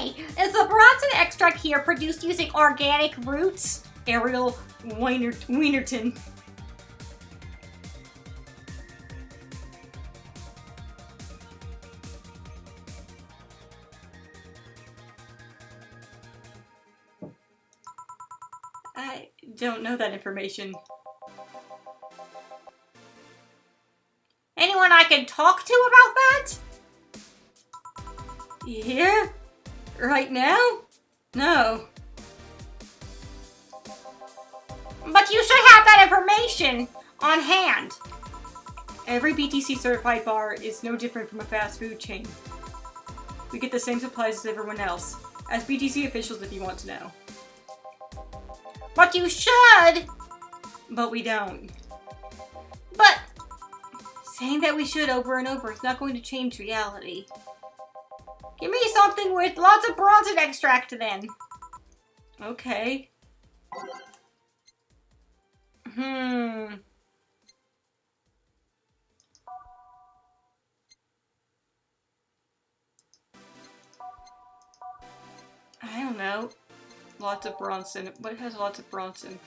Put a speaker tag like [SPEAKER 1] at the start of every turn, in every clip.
[SPEAKER 1] Hey, is the Bronson extract here produced using organic roots? Ariel Wienerton. I don't know that information. Anyone I can talk to about that? Here? Right now? No. But you should have that information on hand. Every BTC certified bar is no different from a fast food chain. We get the same supplies as everyone else. As BTC officials if you want to know. But you should! But we don't. But saying that we should over and over is not going to change reality. Give me something with lots of Bronson extract then. Okay. I don't know. Lots of Bronson. What has lots of Bronson?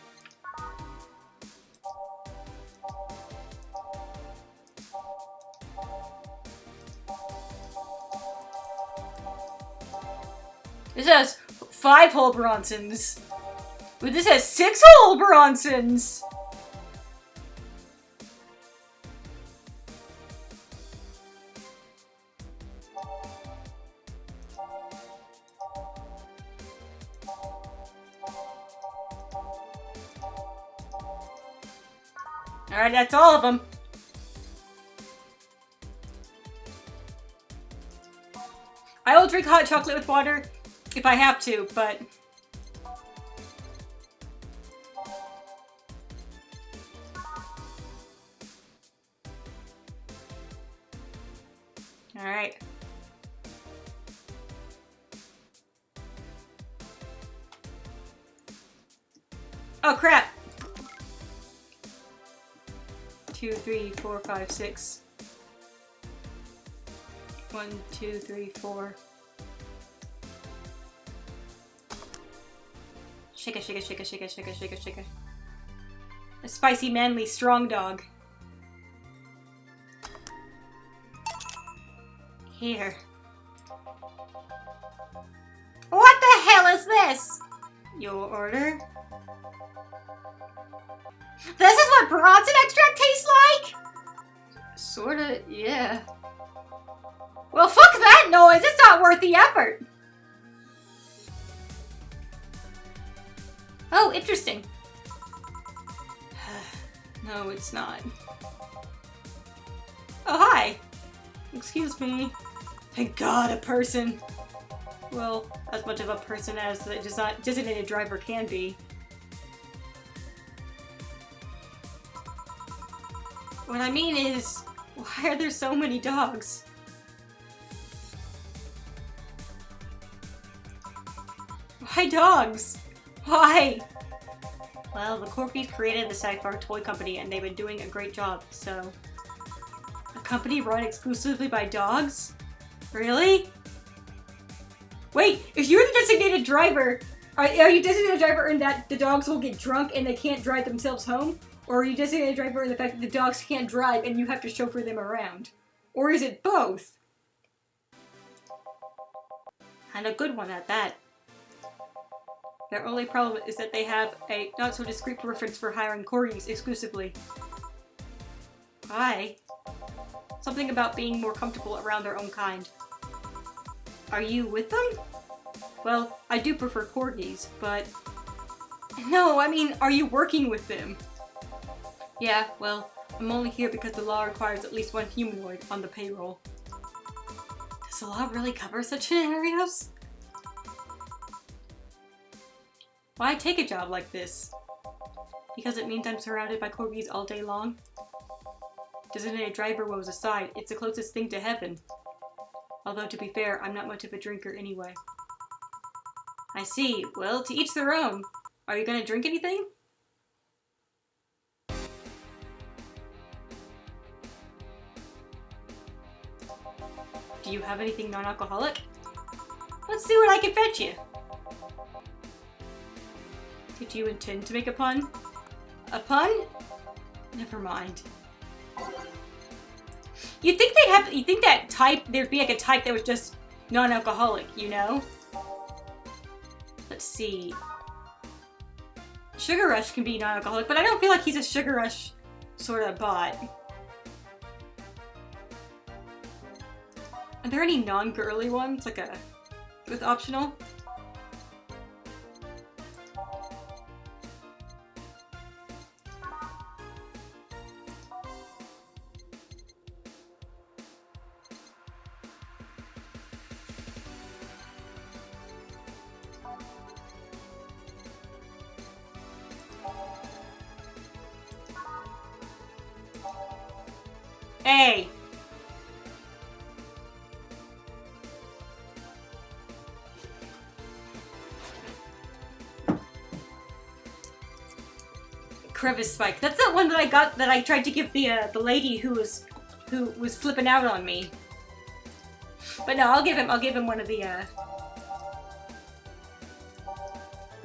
[SPEAKER 1] This has 5-hole Bronsons. But this has 6-hole Bronsons. Alright, that's all of them. I will drink hot chocolate with water if I have to, but... Alright. Oh crap! 2, 3, 4, 5, 6. 1, 2, 3, 4. Shake it, shake it, shake it, shake it, shake it, shake it, shake it. A spicy, manly, strong dog. Here. What the hell is this? Your order? This is what Bronson extract tastes like? Sorta, yeah. Well, fuck that noise! It's not worth the effort! Oh, interesting. No, it's not. Oh, hi! Excuse me. Thank God, a person. Well, as much of a person as the designated driver can be. What I mean is, why are there so many dogs? Why dogs? Why? Well, the Corkies created the Sci-Fi toy company and they've been doing a great job, so... A company run exclusively by dogs? Really? Wait, if you're the designated driver, are you designated driver in that the dogs will get drunk and they can't drive themselves home? Or are you designated driver in the fact that the dogs can't drive and you have to chauffeur them around? Or is it both? And a good one at that. Their only problem is that they have a not-so-discreet preference for hiring corgis exclusively. Why? Something about being more comfortable around their own kind. Are you with them? Well, I do prefer corgis, but... No, I mean, are you working with them? Yeah, well, I'm only here because the law requires at least one humanoid on the payroll. Does the law really cover such scenarios? Why take a job like this? Because it means I'm surrounded by corgis all day long? Designated driver woes aside, it's the closest thing to heaven. Although, to be fair, I'm not much of a drinker anyway. I see. Well, to each their own. Are you gonna drink anything? Do you have anything non-alcoholic? Let's see what I can fetch you. Did you intend to make a pun? A pun? Never mind. You think they'd have, you think that type, there'd be like a type that was just non-alcoholic, you know? Let's see. Sugar Rush can be non-alcoholic, but I don't feel like he's a Sugar Rush sort of bot. Are there any non-girly ones, like a, with optional? Hey! Crevice Spike. That's that one that I got, that I tried to give the lady who was flipping out on me. But no, I'll give him one of the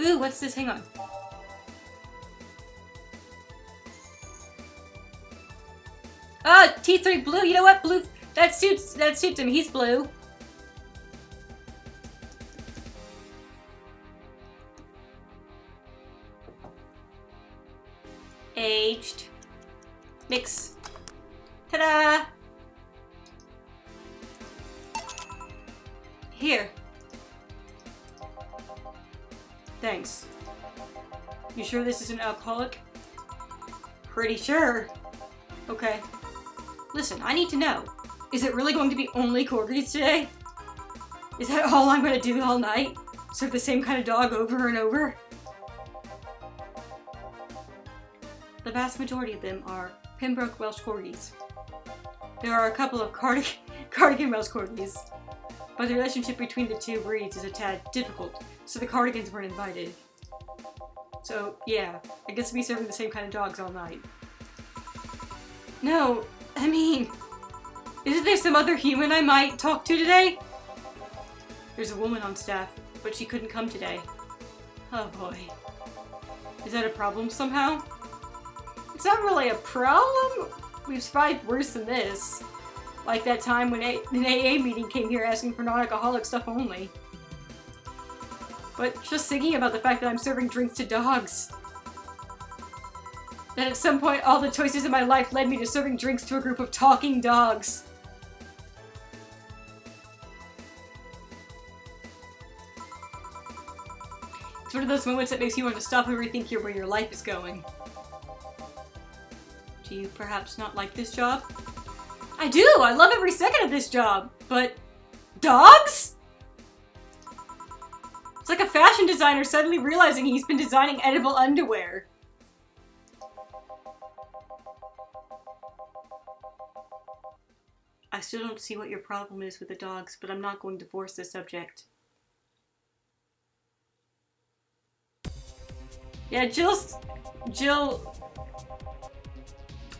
[SPEAKER 1] Ooh, what's this? Hang on. Oh, T3 blue. You know what? Blue. That suits him. He's blue. Aged. Mix. Ta-da! Here. Thanks. You sure this isn't alcoholic? Pretty sure. Okay. Listen, I need to know. Is it really going to be only corgis today? Is that all I'm going to do all night? Serve the same kind of dog over and over? The vast majority of them are Pembroke Welsh Corgis. There are a couple of Cardigan Welsh Corgis, but the relationship between the two breeds is a tad difficult, so the Cardigans weren't invited. So, yeah, I guess we'll be serving the same kind of dogs all night. No, I mean, isn't there some other human I might talk to today? There's a woman on staff, but she couldn't come today. Oh boy. Is that a problem somehow? It's not really a problem. We've survived worse than this. Like that time when an AA meeting came here asking for non-alcoholic stuff only. But just thinking about the fact that I'm serving drinks to dogs. That at some point all the choices in my life led me to serving drinks to a group of talking dogs. It's one of those moments that makes you want to stop and rethink where your life is going. Do you perhaps not like this job? I do! I love every second of this job! But... dogs?! It's like a fashion designer suddenly realizing he's been designing edible underwear. I still don't see what your problem is with the dogs, but I'm not going to force the subject. Yeah, Jill...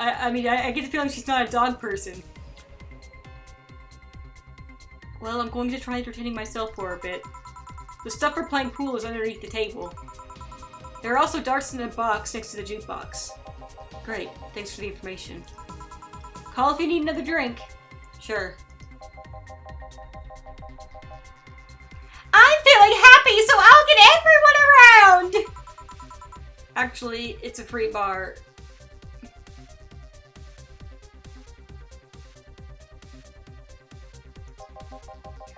[SPEAKER 1] I mean, I get the feeling she's not a dog person. Well, I'm going to try entertaining myself for a bit. The stuff for playing pool is underneath the table. There are also darts in a box next to the jukebox. Great, thanks for the information. Call if you need another drink. Sure. I'm feeling happy, so I'll get everyone around! Actually, it's a free bar.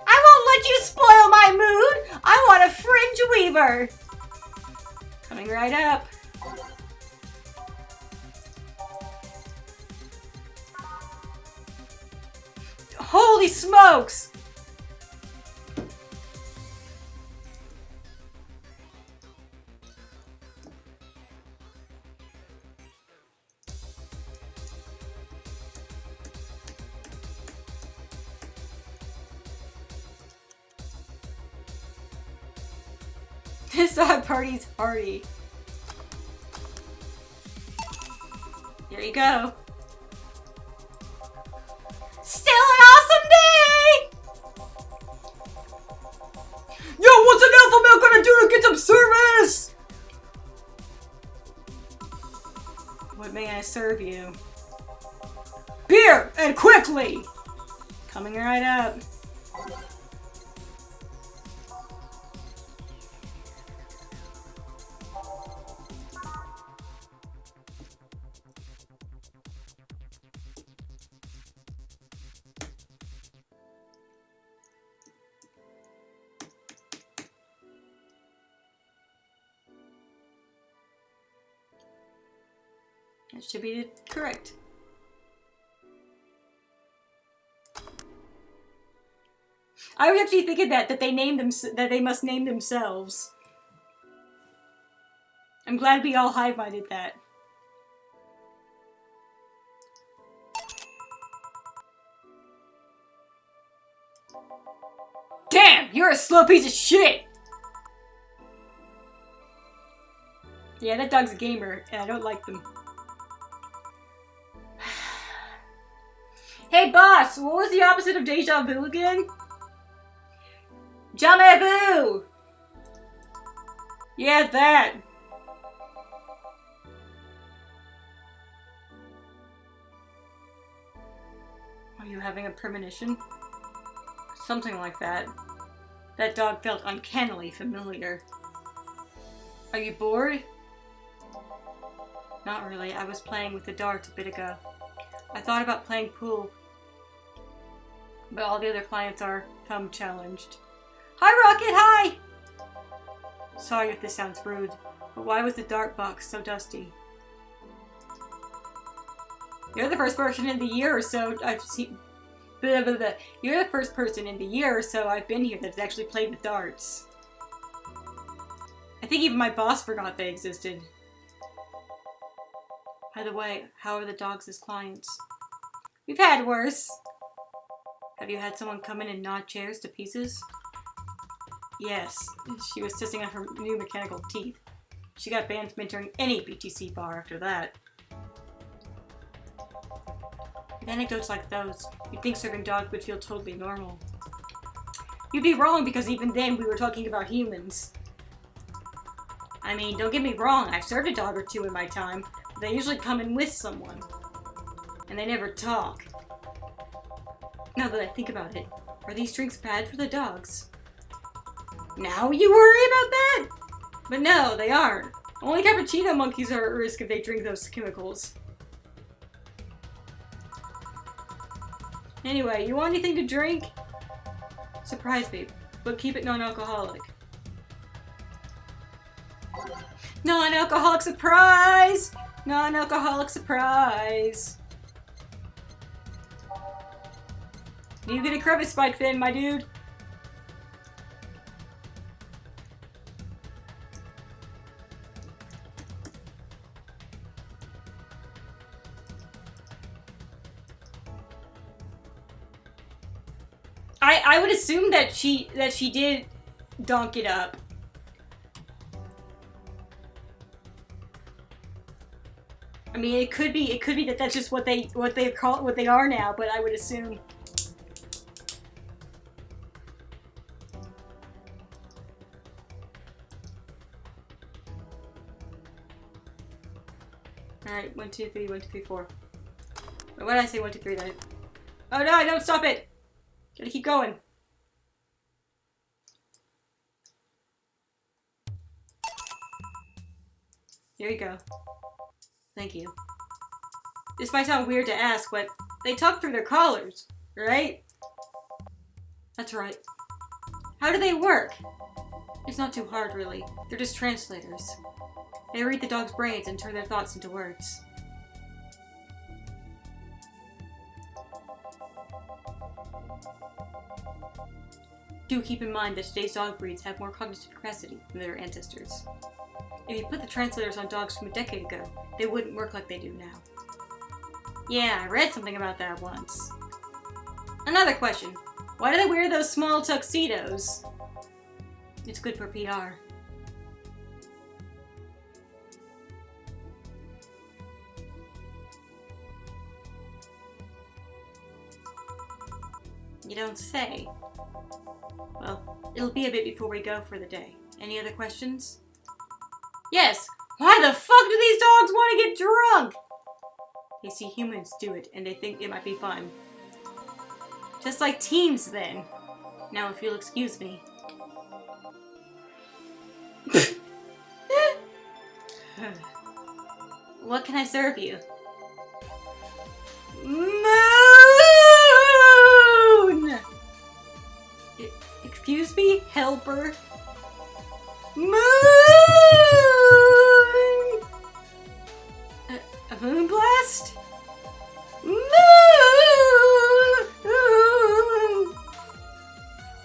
[SPEAKER 1] I won't let you spoil my mood! I want a fringe weaver! Coming right up. Holy smokes! This dog party's hearty. Here you go. Still an awesome day! serve you. Beer! And quickly! Coming right up. That should be correct. I was actually thinking that they named them, that they must name themselves. I'm glad we all hive-minded that. Damn, you're a slow piece of shit! Yeah, that dog's a gamer, and I don't like them. Hey boss, what was the opposite of deja vu again? Jamais vu! Yeah, that. Are you having a premonition? Something like that. That dog felt uncannily familiar. Are you bored? Not really. I was playing with the darts a bit ago. I thought about playing pool, but all the other clients are challenged. Hi, Rocket! Hi! Sorry if this sounds rude, but why was the dart box so dusty? You're the first person in the year or so I've seen... Blah, blah, blah. You're the first person in the year or so I've been here that's actually played with darts. I think even my boss forgot they existed. By the way, how are the dogs as clients? We've had worse. Have you had someone come in and knock chairs to pieces? Yes, she was testing out her new mechanical teeth. She got banned from entering any BTC bar after that. With anecdotes like those, you'd think serving dogs would feel totally normal. You'd be wrong because even then we were talking about humans. I mean, don't get me wrong, I've served a dog or two in my time, but they usually come in with someone. And they never talk. Now that I think about it, are these drinks bad for the dogs? Now you worry about that? But no, they aren't. Only cappuccino monkeys are at risk if they drink those chemicals. Anyway, you want anything to drink? Surprise me, but keep it non-alcoholic. Non-alcoholic surprise! Non-alcoholic surprise! You get a crevice spike then, my dude. I would assume that she did donk it up. I mean, it could be that that's just what they are now, but I would assume. Alright, 1, 2, 3, 1, 2, 3, 4. Wait, why did I say 1, 2, 3 then? Oh no, don't stop it! Gotta keep going. There you go. Thank you. This might sound weird to ask, but they talk through their collars, right? That's right. How do they work? It's not too hard, really. They're just translators. They read the dog's brains and turn their thoughts into words. Do keep in mind that today's dog breeds have more cognitive capacity than their ancestors. If you put the translators on dogs from a decade ago, they wouldn't work like they do now. Yeah, I read something about that once. Another question. Why do they wear those small tuxedos? It's good for PR. You don't say. Well, it'll be a bit before we go for the day. Any other questions? Yes! Why the fuck do these dogs want to get drunk? They see humans do it, and they think it might be fun. Just like teens, then. Now, if you'll excuse me. What can I serve you? Moon! Excuse me, helper? Moon! A moon blast? Moon!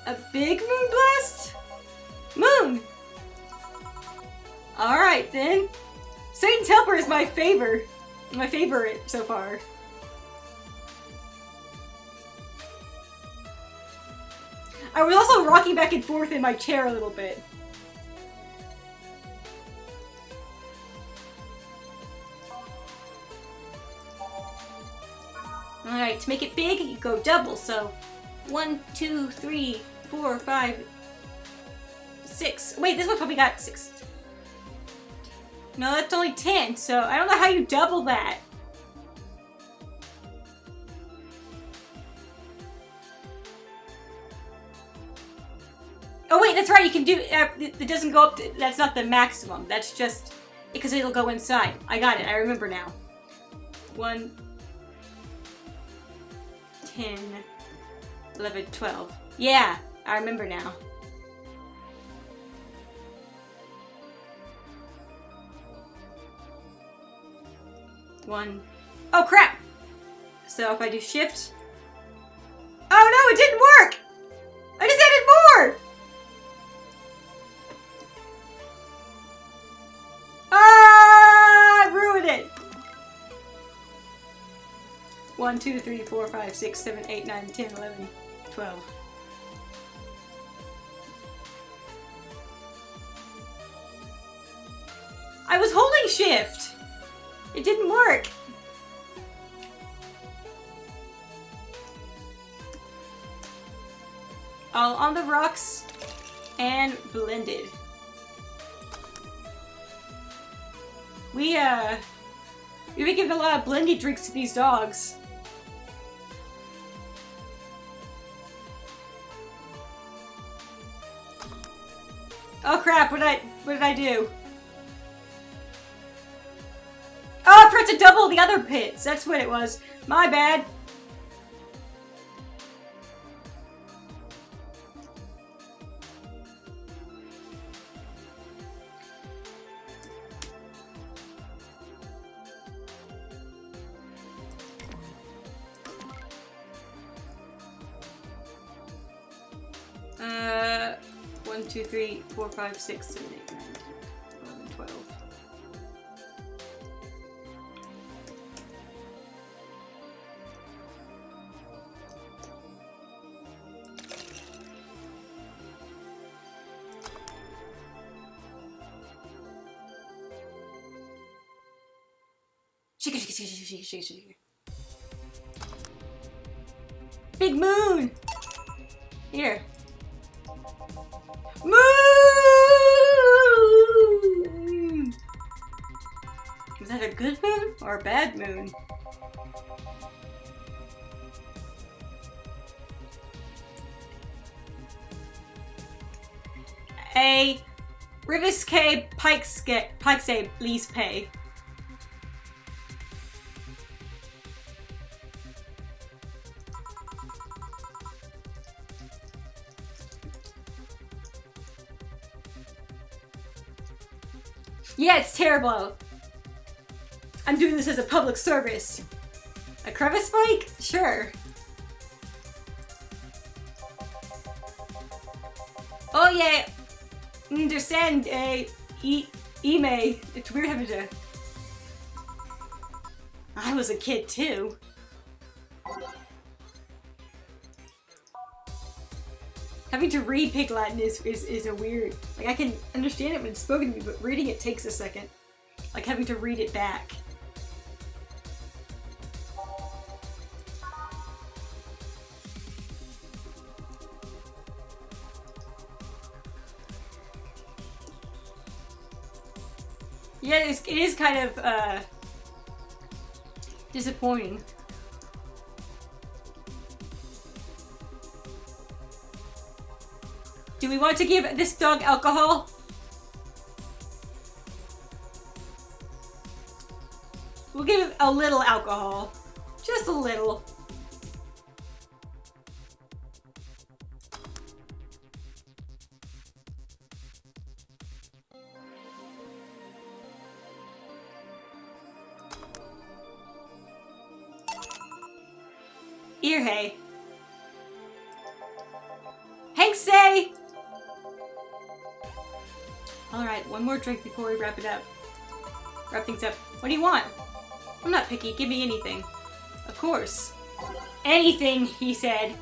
[SPEAKER 1] A big moon blast? Moon! Alright then. Satan's helper is my favorite so far. I was also rocking back and forth in my chair a little bit. Alright, to make it big, you go double, so 1, 2, 3, 4, 5, 6. Wait, this one probably got 6. No, that's only 10, so I don't know how you double that. Oh wait, that's right, you can do, it doesn't go up to, that's not the maximum, that's just, because it'll go inside. I got it, I remember now. 1, 10, 11, 12. Yeah, I remember now. One. Oh crap! So if I do shift. Oh no, it didn't work! I just added more! Ah! I ruined it! 1, 2, 3, 4, 5, 6, 7, 8, 9, 10, 11, 12. I was holding shift! It didn't work! All on the rocks and blended. We've been giving a lot of blendy drinks to these dogs. Oh crap, what did I do? Oh, I forgot to double the other pits. That's what it was. My bad. One, 2, 3, 4, 5, 6, 7, 8, 9, 10, 11, 12. Shake. Big moon! Here. Moon! Is that a good moon or a bad moon? A Rivisque Pikesay lease pay. Yeah, it's terrible. I'm doing this as a public service. A crevice spike? Sure. Oh yeah, understand, Ime. It's weird having to... I was a kid too. Having to read Pig Latin is a weird... Like, I can understand it when it's spoken to me, but reading it takes a second. Like, having to read it back. Yeah, it is kind of, Disappointing. Do we want to give this dog alcohol? We'll give it a little alcohol. Just a little. Ear hay. Hank say! Alright, one more drink before we wrap it up. Wrap things up. What do you want? I'm not picky. Give me anything. Of course. Anything, he said.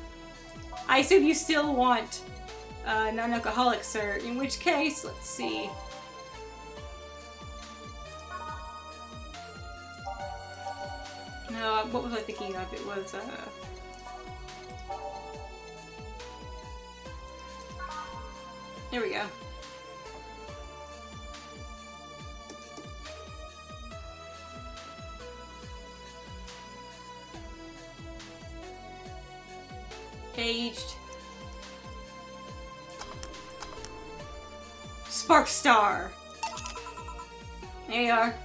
[SPEAKER 1] I assume you still want non-alcoholic, sir. In which case, let's see. No, what was I thinking of? It was, there we go. Aged. Spark Star. There you are.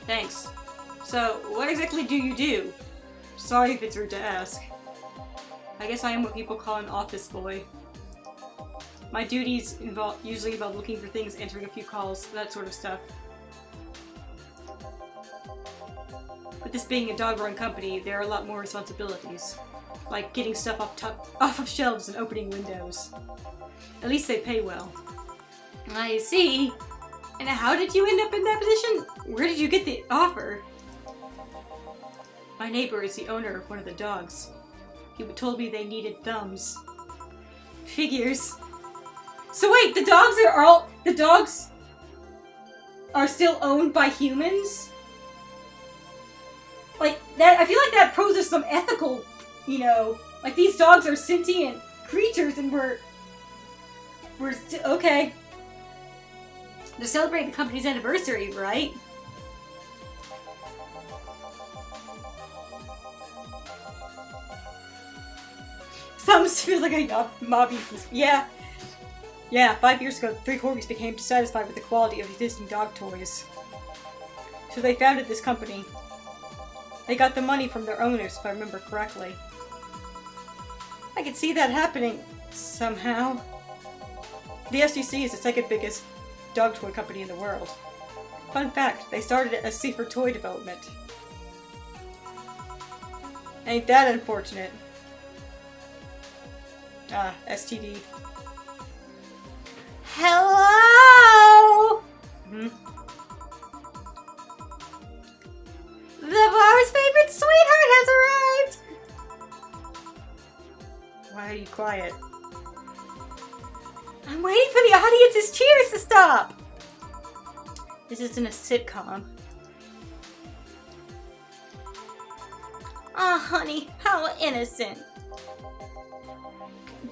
[SPEAKER 1] Thanks. So, what exactly do you do? Sorry if it's rude to ask. I guess I am what people call an office boy. My duties usually involve looking for things, answering a few calls, that sort of stuff. But this being a dog-run company, there are a lot more responsibilities. Like getting stuff off of shelves and opening windows. At least they pay well. I see. And how did you end up in that position? Where did you get the offer? My neighbor is the owner of one of the dogs. He told me they needed thumbs. Figures. So wait, the dogs are still owned by humans? Like, that, I feel like that poses some ethical, you know, like these dogs are sentient creatures and we're okay. They're celebrating the company's anniversary, right? Thumbs feels like a mobby. Yeah. Yeah, 5 years ago, 3 corgis became dissatisfied with the quality of existing dog toys. So they founded this company. They got the money from their owners, if I remember correctly. I could see that happening somehow. The SGC is the second biggest dog toy company in the world. Fun fact, they started it as safer toy development. Ain't that unfortunate? Ah, STD. Hello! Hmm? The bar's favorite sweetheart has arrived! Why are you quiet? I'm waiting for the audience's cheers to stop! This isn't a sitcom. Aw, honey, how innocent.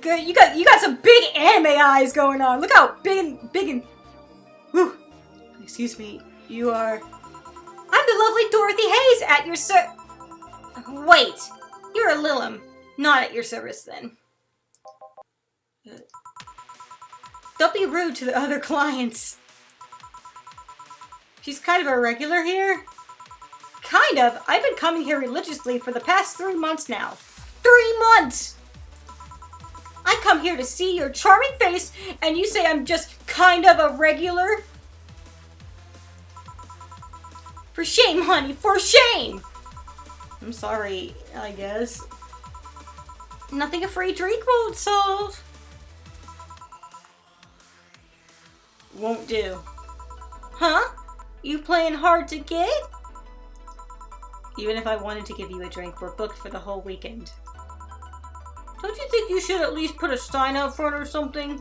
[SPEAKER 1] Good, you got some big anime eyes going on. Look how big and whew. Excuse me, you are... I'm the lovely Dorothy Hayes at your Wait, you're a Lilum, not at your service then. Don't be rude to the other clients. She's kind of a regular here. Kind of. I've been coming here religiously for the past 3 months now. 3 months! I come here to see your charming face, and you say I'm just kind of a regular? For shame, honey, for shame! I'm sorry, I guess. Nothing a free drink won't solve. Won't do. Huh? You playing hard to get? Even if I wanted to give you a drink, we're booked for the whole weekend. Don't you think you should at least put a sign out front or something?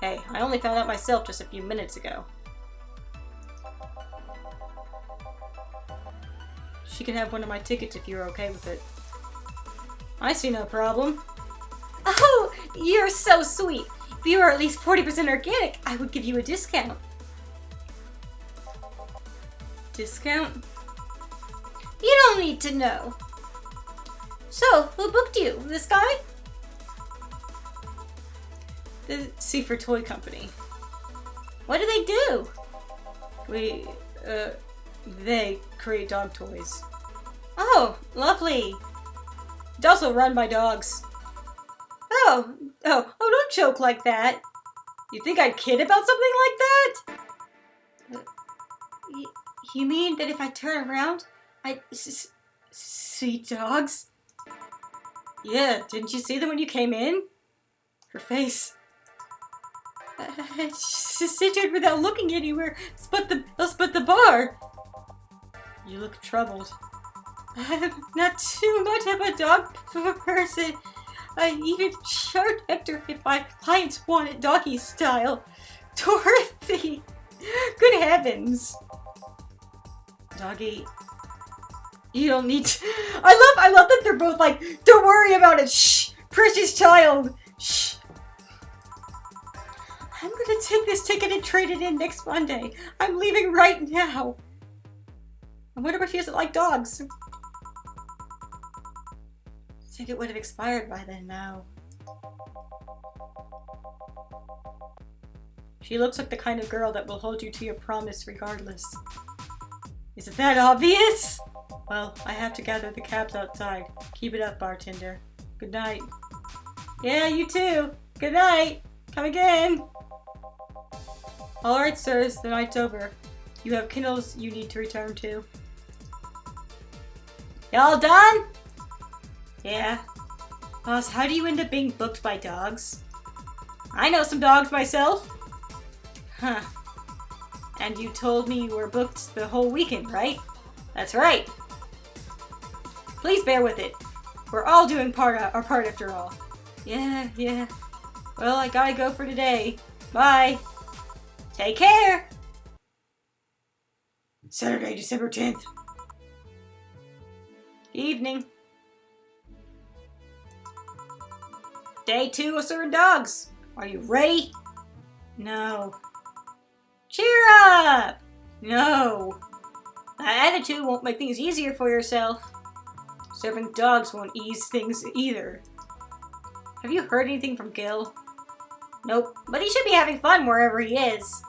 [SPEAKER 1] Hey, I only found out myself just a few minutes ago. She can have one of my tickets if you're okay with it. I see no problem. Oh, you're so sweet. If you were at least 40% organic, I would give you a discount. Discount? You don't need to know. So, who booked you? This guy? The Seaford Toy Company. What do they do? They create dog toys. Oh, lovely. It's also run by dogs. Oh, don't joke like that. You think I'd kid about something like that? You mean that if I turn around, I'd see dogs? Yeah, didn't you see them when you came in? Her face. I just entered without looking anywhere but the bar. You look troubled. I'm not too much of a dog person. I even charged Hector if my clients wanted doggy style. Dorothy! Good heavens! Doggy, you don't need to. I love that they're both like, don't worry about it. Shh, precious child. Shh. I'm gonna take this ticket and trade it in next Monday. I'm leaving right now. I wonder if she doesn't like dogs. I think it would have expired by then now. She looks like the kind of girl that will hold you to your promise regardless. Is it that obvious? Well, I have to gather the cabs outside. Keep it up, bartender. Good night. Yeah, you too. Good night. Come again. Alright, sirs, the night's over. You have kennels you need to return to. Y'all done? Yeah. Boss, how do you end up being booked by dogs? I know some dogs myself. Huh. And you told me you were booked the whole weekend, right? That's right. Please bear with it. We're all doing our part after all. Yeah. Well, I gotta go for today. Bye. Take care. Saturday, December 10th. Evening. Day 2 of serving dogs. Are you ready? No. Cheer up! No. That attitude won't make things easier for yourself. Serving dogs won't ease things either. Have you heard anything from Gil? Nope, but he should be having fun wherever he is.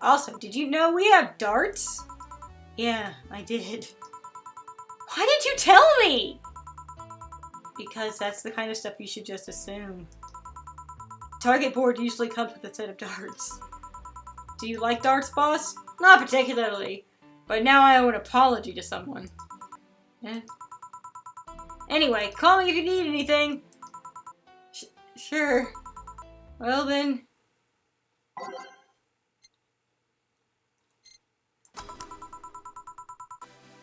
[SPEAKER 1] Also, did you know we have darts? Yeah, I did. Why didn't you tell me? Because that's the kind of stuff you should just assume. Target board usually comes with a set of darts. Do you like darts, boss? Not particularly, but now I owe an apology to someone. Eh? Anyway, call me if you need anything. Sure. Well then.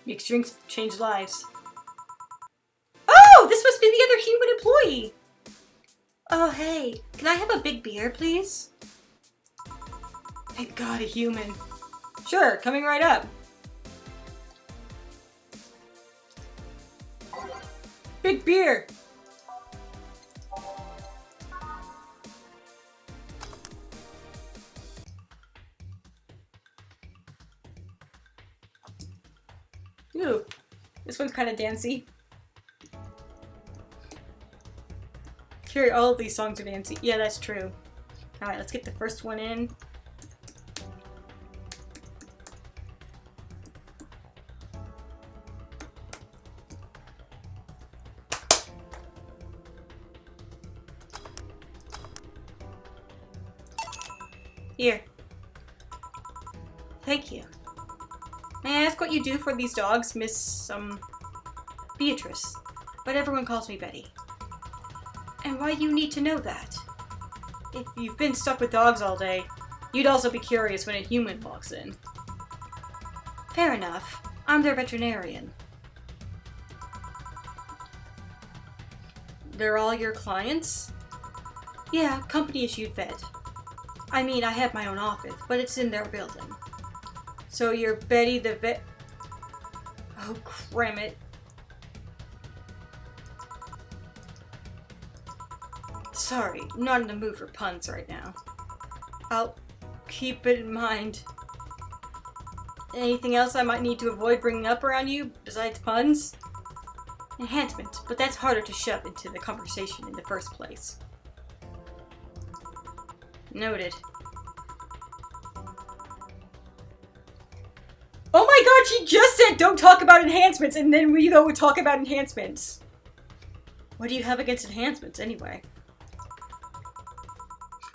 [SPEAKER 1] Mixed drinks change lives. Oh, this must be the other human employee. Oh, hey, can I have a big beer, please? Thank God, a human. Sure, coming right up. Big beer. Ooh, this one's kind of dancey. Carry all of these songs are dancey. Yeah, that's true. Alright, let's get the first one in. Here. Thank you. May I ask what you do for these dogs, Miss, Beatrice? But everyone calls me Betty. And why do you need to know that? If you've been stuck with dogs all day, you'd also be curious when a human walks in. Fair enough. I'm their veterinarian. They're all your clients? Yeah, company-issued vet. I mean, I have my own office, but it's in their building. So you're Betty the vet... Oh, cram it. Sorry, not in the mood for puns right now. I'll keep it in mind. Anything else I might need to avoid bringing up around you, besides puns? Enhancement, but that's harder to shove into the conversation in the first place. Noted. Oh my god, she just said don't talk about enhancements, and then we go talk about enhancements. What do you have against enhancements, anyway?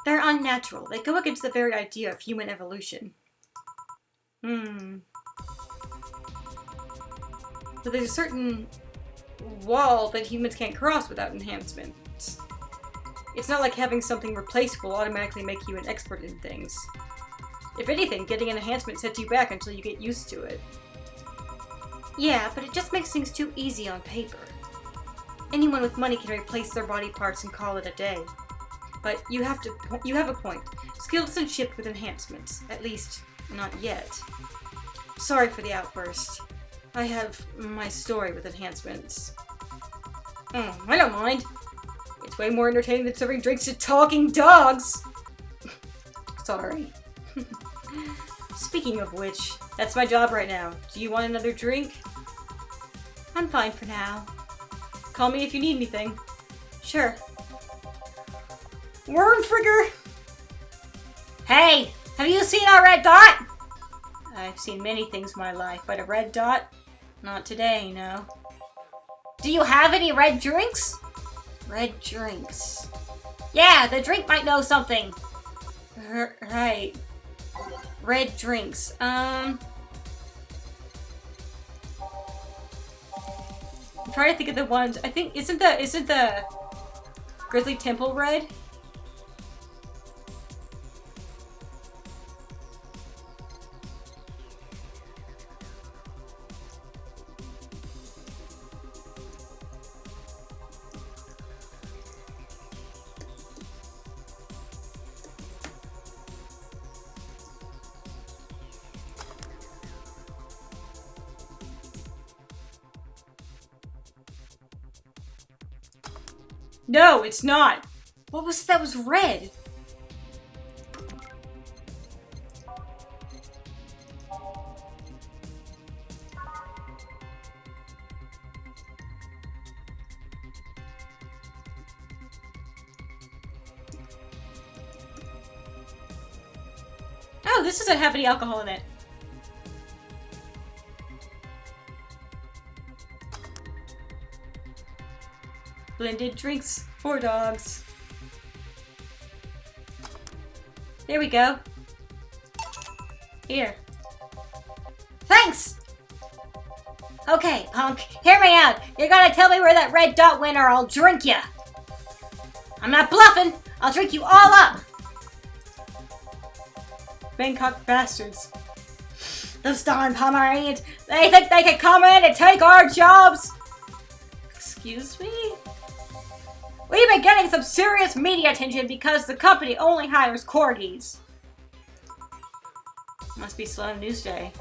[SPEAKER 1] They're unnatural. They go against the very idea of human evolution. But there's a certain wall that humans can't cross without enhancements. It's not like having something replaced will automatically make you an expert in things. If anything, getting an enhancement sets you back until you get used to it. Yeah, but it just makes things too easy on paper. Anyone with money can replace their body parts and call it a day. But you have a point. Skill doesn't ship with enhancements. At least, not yet. Sorry for the outburst. I have my story with enhancements. I don't mind. It's way more entertaining than serving drinks to talking dogs! Sorry. Speaking of which, that's my job right now. Do you want another drink? I'm fine for now. Call me if you need anything. Sure. Wormfrigger! Hey! Have you seen our red dot? I've seen many things in my life, but a red dot? Not today, no. Do you have any red drinks? Red drinks. Yeah, the drink might know something. Right. Red drinks. I'm trying to think of the ones. I think isn't the Grizzly Temple red? No, it's not. What was that? Was red? Oh, this doesn't have any alcohol in it. Blended drinks for dogs. There we go. Here. Thanks! Okay, punk, hear me out. You're gonna tell me where that red dot went or I'll drink ya. I'm not bluffing. I'll drink you all up. Bangkok bastards. Those darn Pomeranians. They think they can come in and take our jobs. Excuse me? We've been getting some serious media attention because the company only hires corgis. Must be slow news day.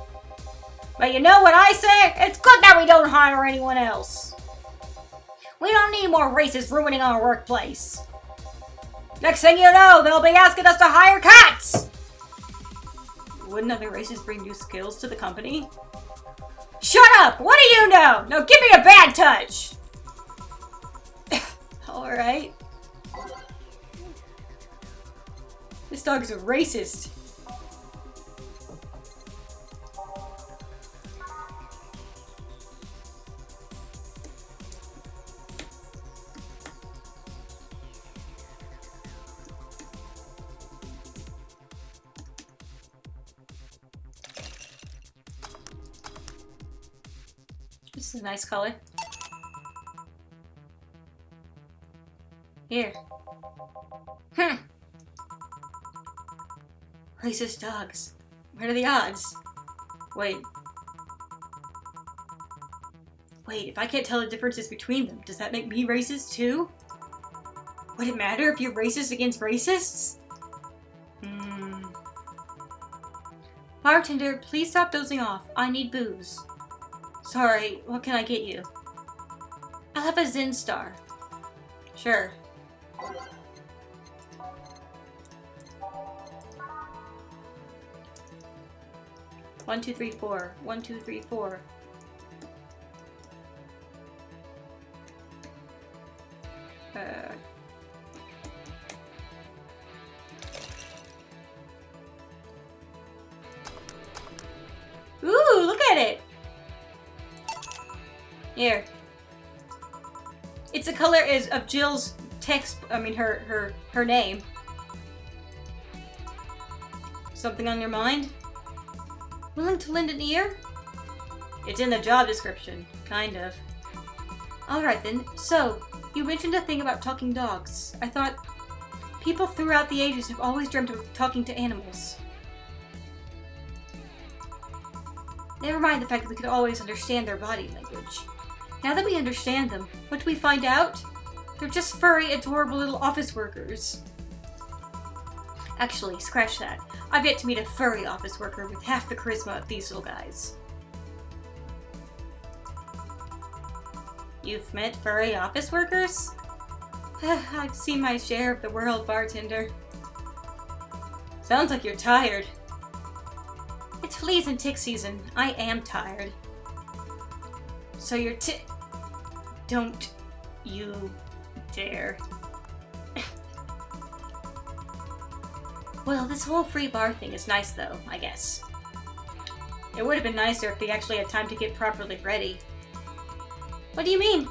[SPEAKER 1] But you know what I say? It's good that we don't hire anyone else. We don't need more racists ruining our workplace. Next thing you know, they'll be asking us to hire cats! Wouldn't other races bring new skills to the company? Shut up! What do you know? Now give me a bad touch! Alright. This dog is a racist. This is a nice color. Here. Racist dogs. What are the odds? Wait, if I can't tell the differences between them, does that make me racist too? Would it matter if you're racist against racists? Bartender, please stop dozing off. I need booze. Sorry, what can I get you? I'll have a Zen Star. Sure. 1, 2, 3, 4. 1, 2, 3, 4. Ooh, look at it! Here. It's the color is of Jill's text, her name. Something on your mind? Willing to lend an ear? It's in the job description. Kind of. Alright then, so, you mentioned a thing about talking dogs. I thought people throughout the ages have always dreamt of talking to animals. Never mind the fact that we could always understand their body language. Now that we understand them, what do we find out? They're just furry, adorable little office workers. Actually, scratch that. I've yet to meet a furry office worker with half the charisma of these little guys. You've met furry office workers? I've seen my share of the world, bartender. Sounds like you're tired. It's fleas and tick season. I am tired. So you're Don't you dare. Well, this whole free bar thing is nice though, I guess. It would have been nicer if they actually had time to get properly ready. What do you mean?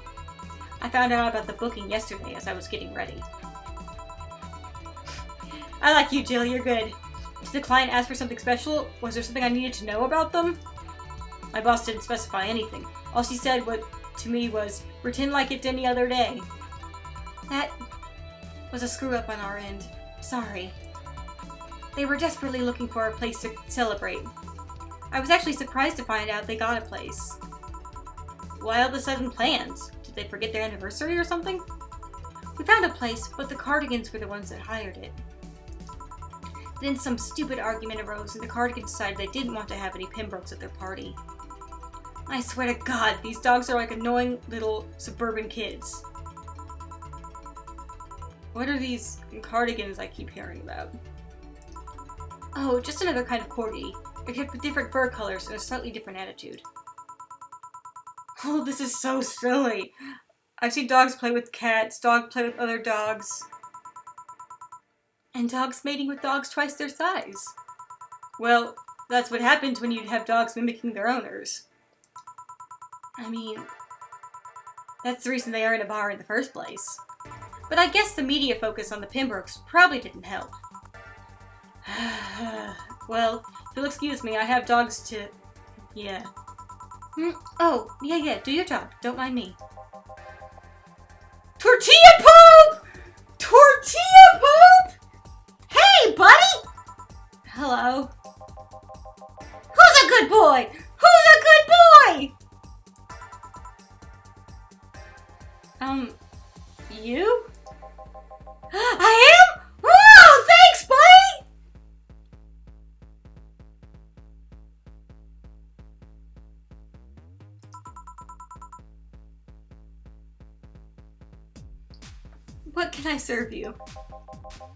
[SPEAKER 1] I found out about the booking yesterday as I was getting ready. I like you, Jill. You're good. Did the client ask for something special? Was there something I needed to know about them? My boss didn't specify anything. All she said to me was, pretend like it's any other day. That was a screw-up on our end. Sorry. They were desperately looking for a place to celebrate. I was actually surprised to find out they got a place. Why all the sudden plans? Did they forget their anniversary or something? We found a place, but the Cardigans were the ones that hired it. Then some stupid argument arose, and the Cardigans decided they didn't want to have any Pembrokes at their party. I swear to God, these dogs are like annoying little suburban kids. What are these Cardigans I keep hearing about? Oh, just another kind of corgi, except with different fur colors and a slightly different attitude. Oh, this is so silly. I've seen dogs play with cats, dogs play with other dogs, and dogs mating with dogs twice their size. Well, that's what happens when you have dogs mimicking their owners. I mean, that's the reason they are in a bar in the first place. But I guess the media focus on the Pembrokes probably didn't help. Well, if you'll excuse me, I have dogs to... yeah. Oh, yeah, do your job. Don't mind me. Tortilla Pope! Tortilla Pope! Hey, buddy! Hello. Who's a good boy? Who's a good boy? You? I am? Wow, thanks, buddy! What can I serve you?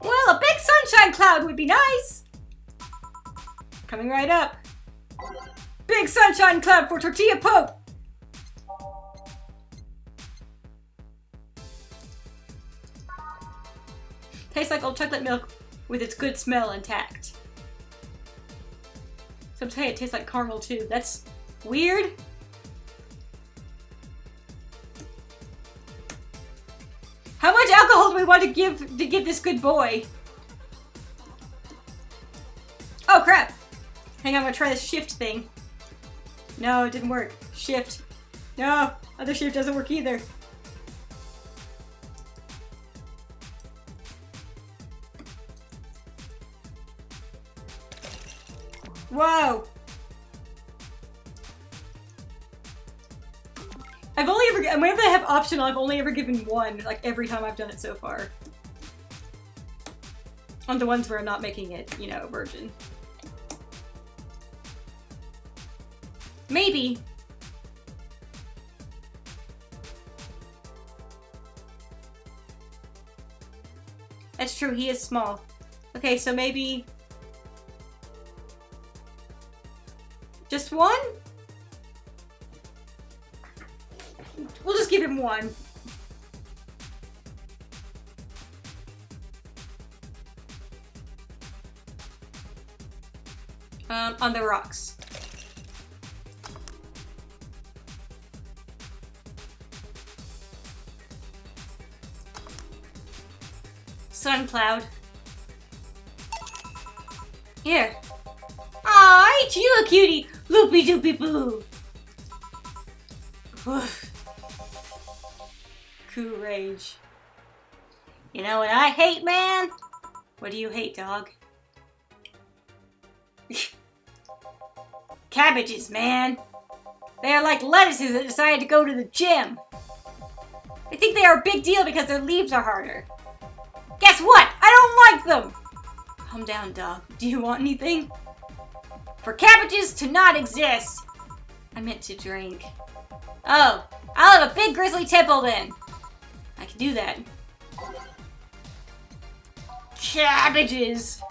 [SPEAKER 1] Well, a big sunshine cloud would be nice. Coming right up. Big sunshine cloud for Tortilla Pope. Tastes like old chocolate milk with its good smell intact. Some say it tastes like caramel too. That's weird. How much alcohol do we want to give this good boy? Oh crap! Hang on, I'm gonna try this shift thing. No, it didn't work. Shift. No, other shift doesn't work either. Whoa! whenever they have optional, I've only ever given one, like every time I've done it so far. On the ones where I'm not making it, you know, virgin. Maybe. That's true, he is small. Okay, so maybe... Just one? We'll just give him one. On the rocks. Sun cloud. Here. Aw, ain't you a cutie? Loopy doopy boo. Cool rage. You know what I hate, man? What do you hate, dog? Cabbages, man. They are like lettuces that decided to go to the gym. They think they are a big deal because their leaves are harder. Guess what? I don't like them! Calm down, dog. Do you want anything? For cabbages to not exist. I meant to drink. Oh, I'll have a big grizzly tipple then. I can do that. Cabbages!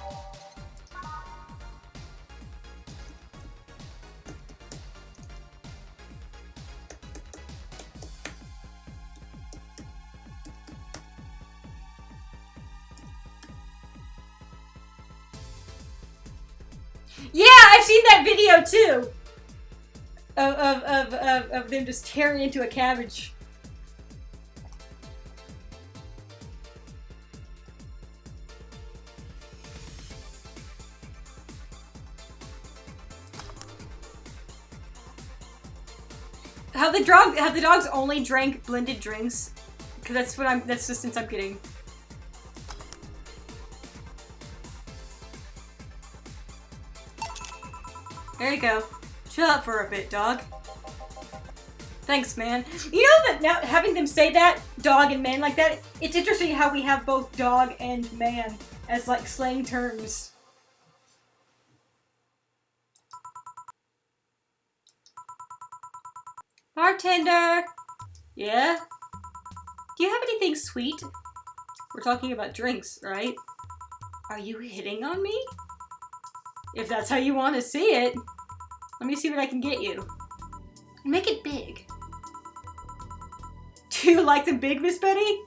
[SPEAKER 1] Yeah, I've seen that video too. Of them just tearing into a cabbage. Have the dogs only drank blended drinks? Because that's the sense I'm getting. There you go. Chill out for a bit, dog. Thanks, man. You know that now, having them say that, dog and man like that, it's interesting how we have both dog and man as like slang terms. Bartender! Yeah? Do you have anything sweet? We're talking about drinks, right? Are you hitting on me? If that's how you want to see it. Let me see what I can get you. Make it big. Do you like them big, Miss Betty?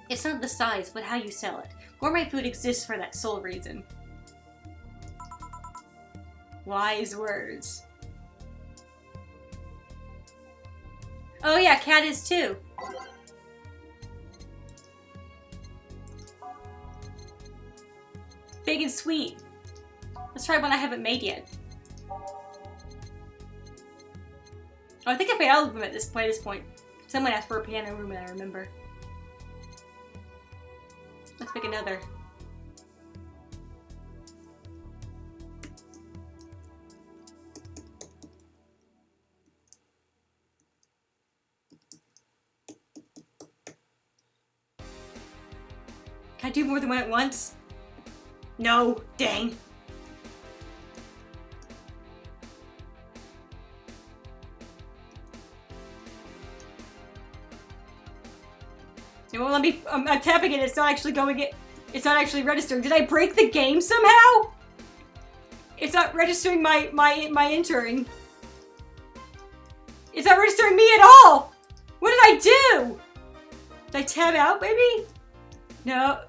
[SPEAKER 1] It's not the size, but how you sell it. Gourmet food exists for that sole reason. Wise words. Oh yeah, cat is too. Big and sweet. Let's try one I haven't made yet. Oh, I think I made all of them at this point. Someone asked for a piano room and I remember. Let's pick another. Can I do more than one at once? No, dang. It won't let me. I'm tapping it. It's not actually going. It's not actually registering. Did I break the game somehow? It's not registering my entering. It's not registering me at all. What did I do? Did I tab out, maybe? No.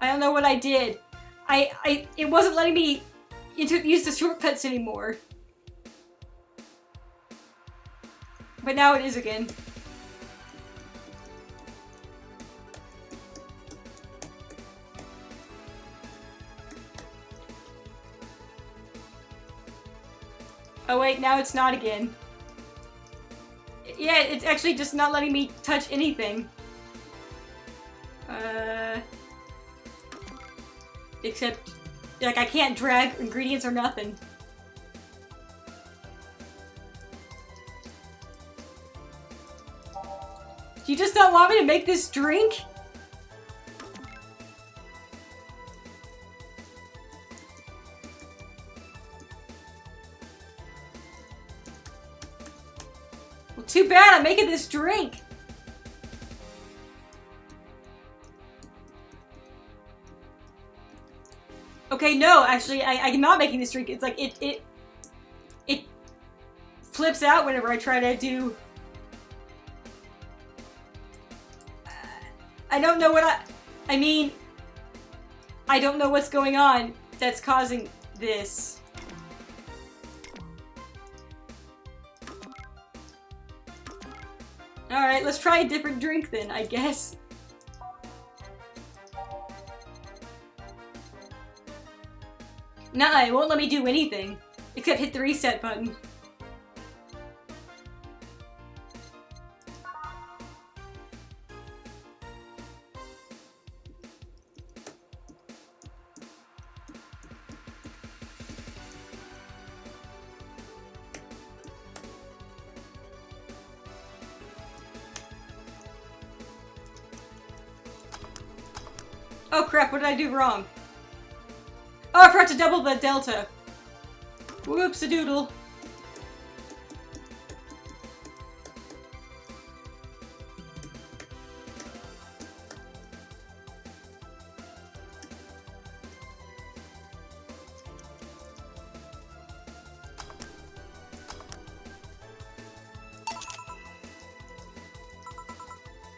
[SPEAKER 1] I don't know what I did. It wasn't letting me use the shortcuts anymore. But now it is again. Oh wait, now it's not again. Yeah, it's actually just not letting me touch anything. Except, like, I can't drag ingredients or nothing. Do you just not want me to make this drink? Too bad I'm making this drink. Okay, no, actually, I'm not making this drink. It's like, it flips out whenever I try to do... I don't know what I mean, I don't know what's going on that's causing this. Alright, let's try a different drink then, I guess. Nah, it won't let me do anything. Except hit the reset button. Oh crap, what did I do wrong? Oh, I forgot to double the delta. Whoops-a-doodle.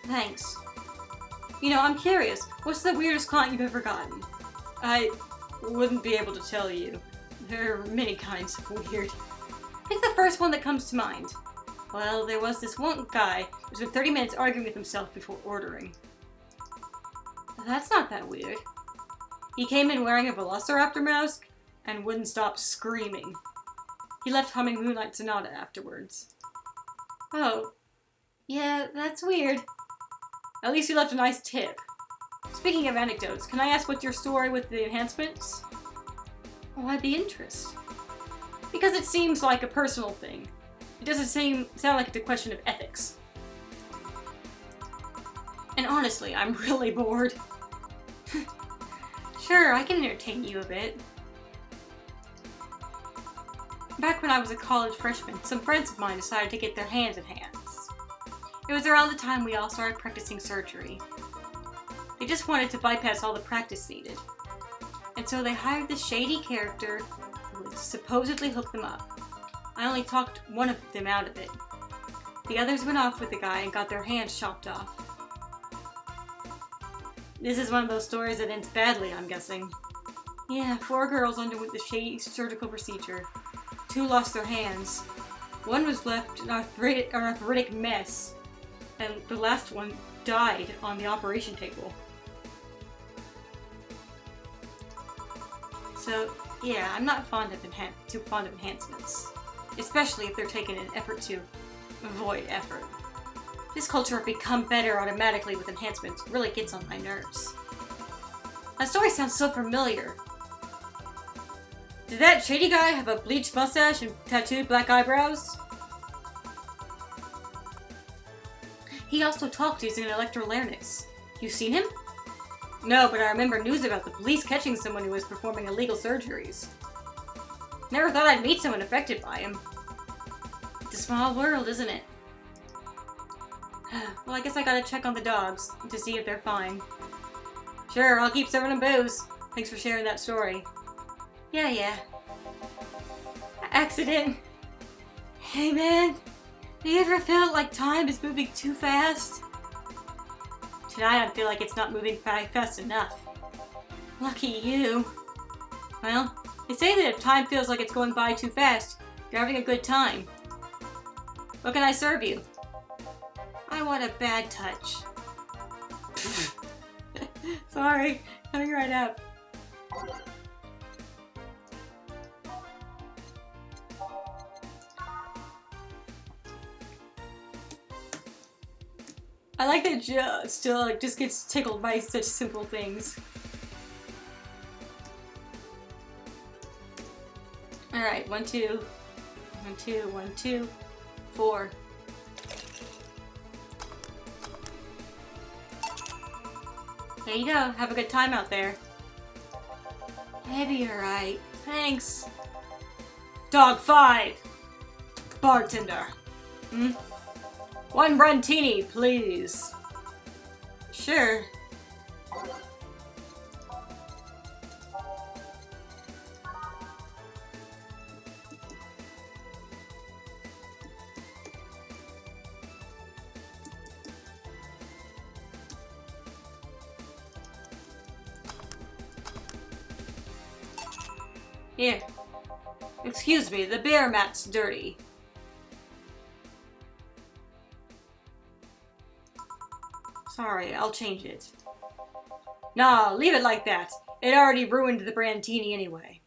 [SPEAKER 1] Thanks. You know, I'm curious. What's the weirdest client you've ever gotten? I wouldn't be able to tell you. There are many kinds of weird. Pick the first one that comes to mind. Well, there was this one guy who spent 30 minutes arguing with himself before ordering. That's not that weird. He came in wearing a Velociraptor mask and wouldn't stop screaming. He left humming Moonlight Sonata afterwards. Oh. Yeah, that's weird. At least you left a nice tip. Speaking of anecdotes, can I ask what's your story with the enhancements? Why the interest? Because it seems like a personal thing. It doesn't sound like it's a question of ethics. And honestly, I'm really bored. Sure, I can entertain you a bit. Back when I was a college freshman, some friends of mine decided to get their hands in hands. It was around the time we all started practicing surgery. They just wanted to bypass all the practice needed. And so they hired this shady character who would supposedly hook them up. I only talked one of them out of it. The others went off with the guy and got their hands chopped off. This is one of those stories that ends badly, I'm guessing. Yeah, 4 girls underwent the shady surgical procedure. 2 lost their hands. One was left an arthritic mess. And the last one died on the operation table. So, yeah, I'm not too fond of enhancements. Especially if they're taken in an effort to avoid effort. This culture of become better automatically with enhancements really gets on my nerves. That story sounds so familiar. Did that shady guy have a bleached mustache and tattooed black eyebrows? He also talked using an electrolarynx. You seen him? No, but I remember news about the police catching someone who was performing illegal surgeries. Never thought I'd meet someone affected by him. It's a small world, isn't it? Well, I guess I gotta check on the dogs to see if they're fine. Sure, I'll keep serving them booze. Thanks for sharing that story. Yeah. Accident. Hey man, have you ever felt like time is moving too fast? Tonight I feel like it's not moving fast enough. Lucky you. Well, they say that if time feels like it's going by too fast, you're having a good time. What can I serve you? I want a bad touch. Sorry, coming right up. I like that Jill still just gets tickled by such simple things. Alright, 1, 2, 1, 2, 1, 2, 4. There you go, have a good time out there. Maybe you're right. Thanks. Dog 5! Bartender. 1 Brantini, please. Sure. Here. Excuse me, the bear mat's dirty. Sorry, I'll change it. Nah, leave it like that. It already ruined the Brantini anyway.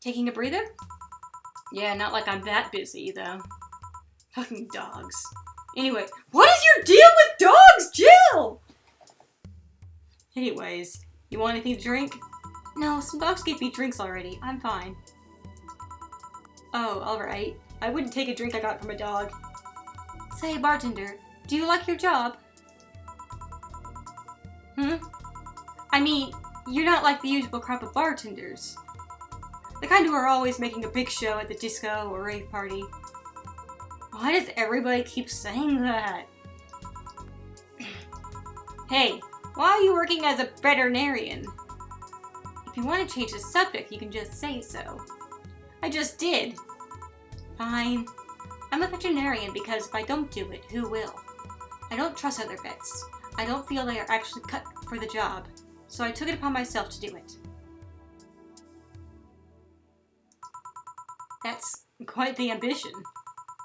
[SPEAKER 1] Taking a breather? Yeah, not like I'm that busy, though. Fucking dogs. Anyway, what is your deal with dogs, Jill? Anyways, you want anything to drink? No, some dogs gave me drinks already. I'm fine. Oh, alright. I wouldn't take a drink I got from a dog. Say, bartender, do you like your job? I mean, you're not like the usual crop of bartenders. The kind who are always making a big show at the disco or rave party. Why does everybody keep saying that? Hey, why are you working as a veterinarian? If you want to change the subject, you can just say so. I just did. Fine. I'm a veterinarian because if I don't do it, who will? I don't trust other vets. I don't feel they are actually cut for the job, so I took it upon myself to do it. That's quite the ambition.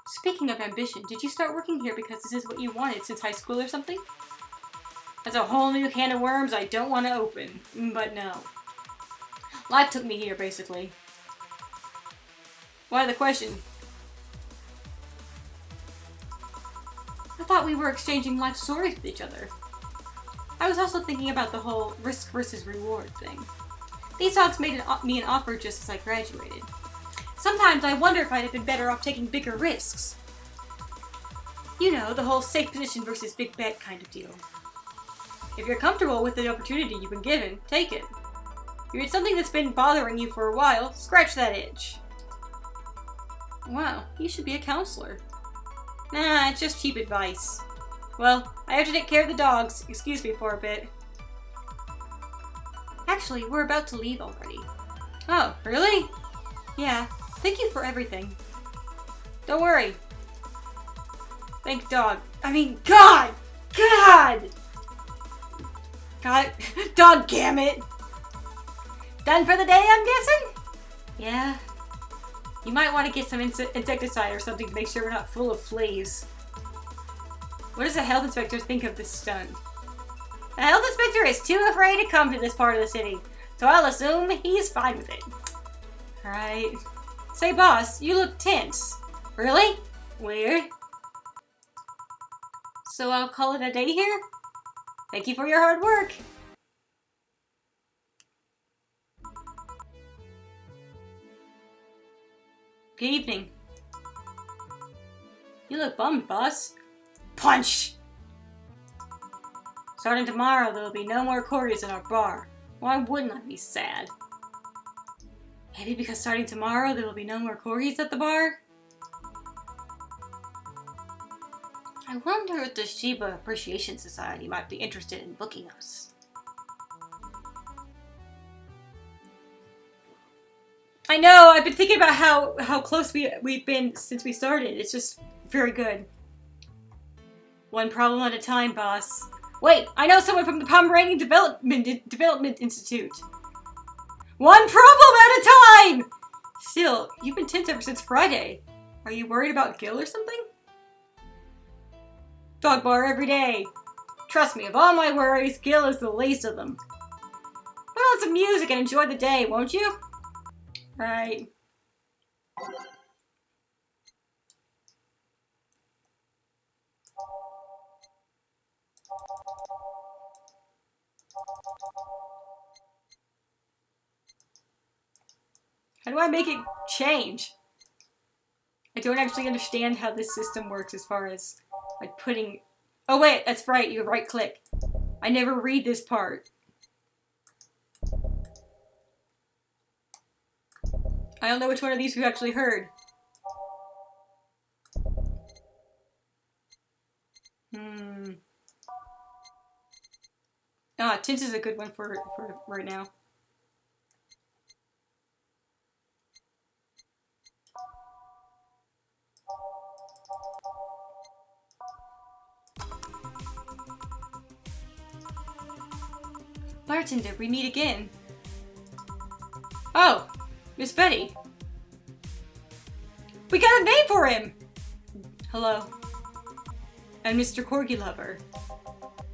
[SPEAKER 1] Speaking of ambition, did you start working here because this is what you wanted since high school or something? That's a whole new can of worms I don't want to open, but no. Life took me here, basically. Why the question? I thought we were exchanging life stories with each other. I was also thinking about the whole risk versus reward thing. These dogs made me an offer just as I graduated. Sometimes I wonder if I'd have been better off taking bigger risks. You know, the whole safe position versus big bet kind of deal. If you're comfortable with the opportunity you've been given, take it. If it's something that's been bothering you for a while, scratch that itch. Wow, you should be a counselor. Nah, it's just cheap advice. Well, I have to take care of the dogs. Excuse me for a bit. Actually, we're about to leave already. Oh, really? Yeah. Thank you for everything. Don't worry. Thank God. God! God! God. Dog damn it! Done for the day, I'm guessing? Yeah. You might want to get some insecticide or something to make sure we're not full of fleas. What does the health inspector think of this stunt? The health inspector is too afraid to come to this part of the city, so I'll assume he's fine with it. Alright. Say, boss, you look tense. Really? Weird. So I'll call it a day here? Thank you for your hard work. Good evening. You look bummed, boss. Punch! Starting tomorrow, there will be no more Corys in our bar. Why wouldn't I be sad? Maybe because starting tomorrow, there will be no more Corys at the bar? I wonder if the Shiba Appreciation Society might be interested in booking us. I know, I've been thinking about how close we've been since we started. It's just very good. One problem at a time, boss. Wait, I know someone from the Pomeranian Development Institute. One problem at a time! Still, you've been tense ever since Friday. Are you worried about Gil or something? Dog bar every day. Trust me, of all my worries, Gil is the least of them. Put on some music and enjoy the day, won't you? Right. How do I make it change? I don't actually understand how this system works as far as, like, putting... Oh wait, that's right, you right click. I never read this part. I don't know which one of these we actually heard. Ah, Tint is a good one for right now. Bartender, we meet again. Oh, Miss Betty. We got a name for him! Hello. I'm Mr. Corgi Lover.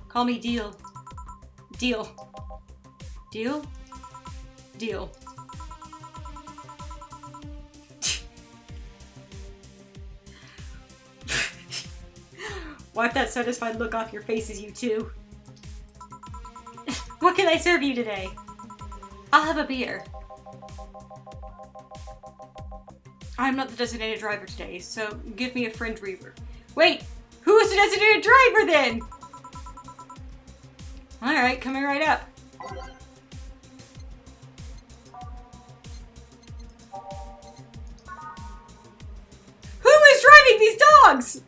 [SPEAKER 1] Call me Deal. Deal. Deal? Deal. Wipe that satisfied look off your faces, you two. What can I serve you today? I'll have a beer. I'm not the designated driver today, so give me a friend reaver. Wait! Who is the designated driver then? Alright, coming right up. Who is driving these dogs?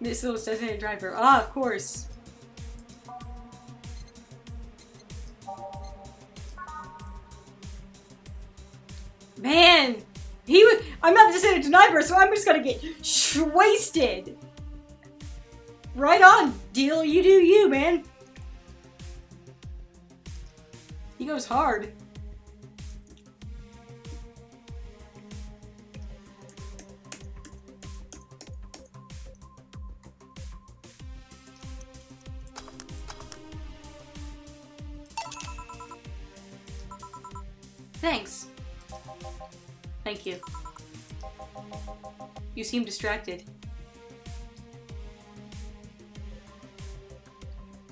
[SPEAKER 1] This little designated driver. Ah, of course. Man! I'm not the designated driver, so I'm just gonna get wasted! Right on, Deal. You do you, man. He goes hard. Thanks. Thank you. You seem distracted.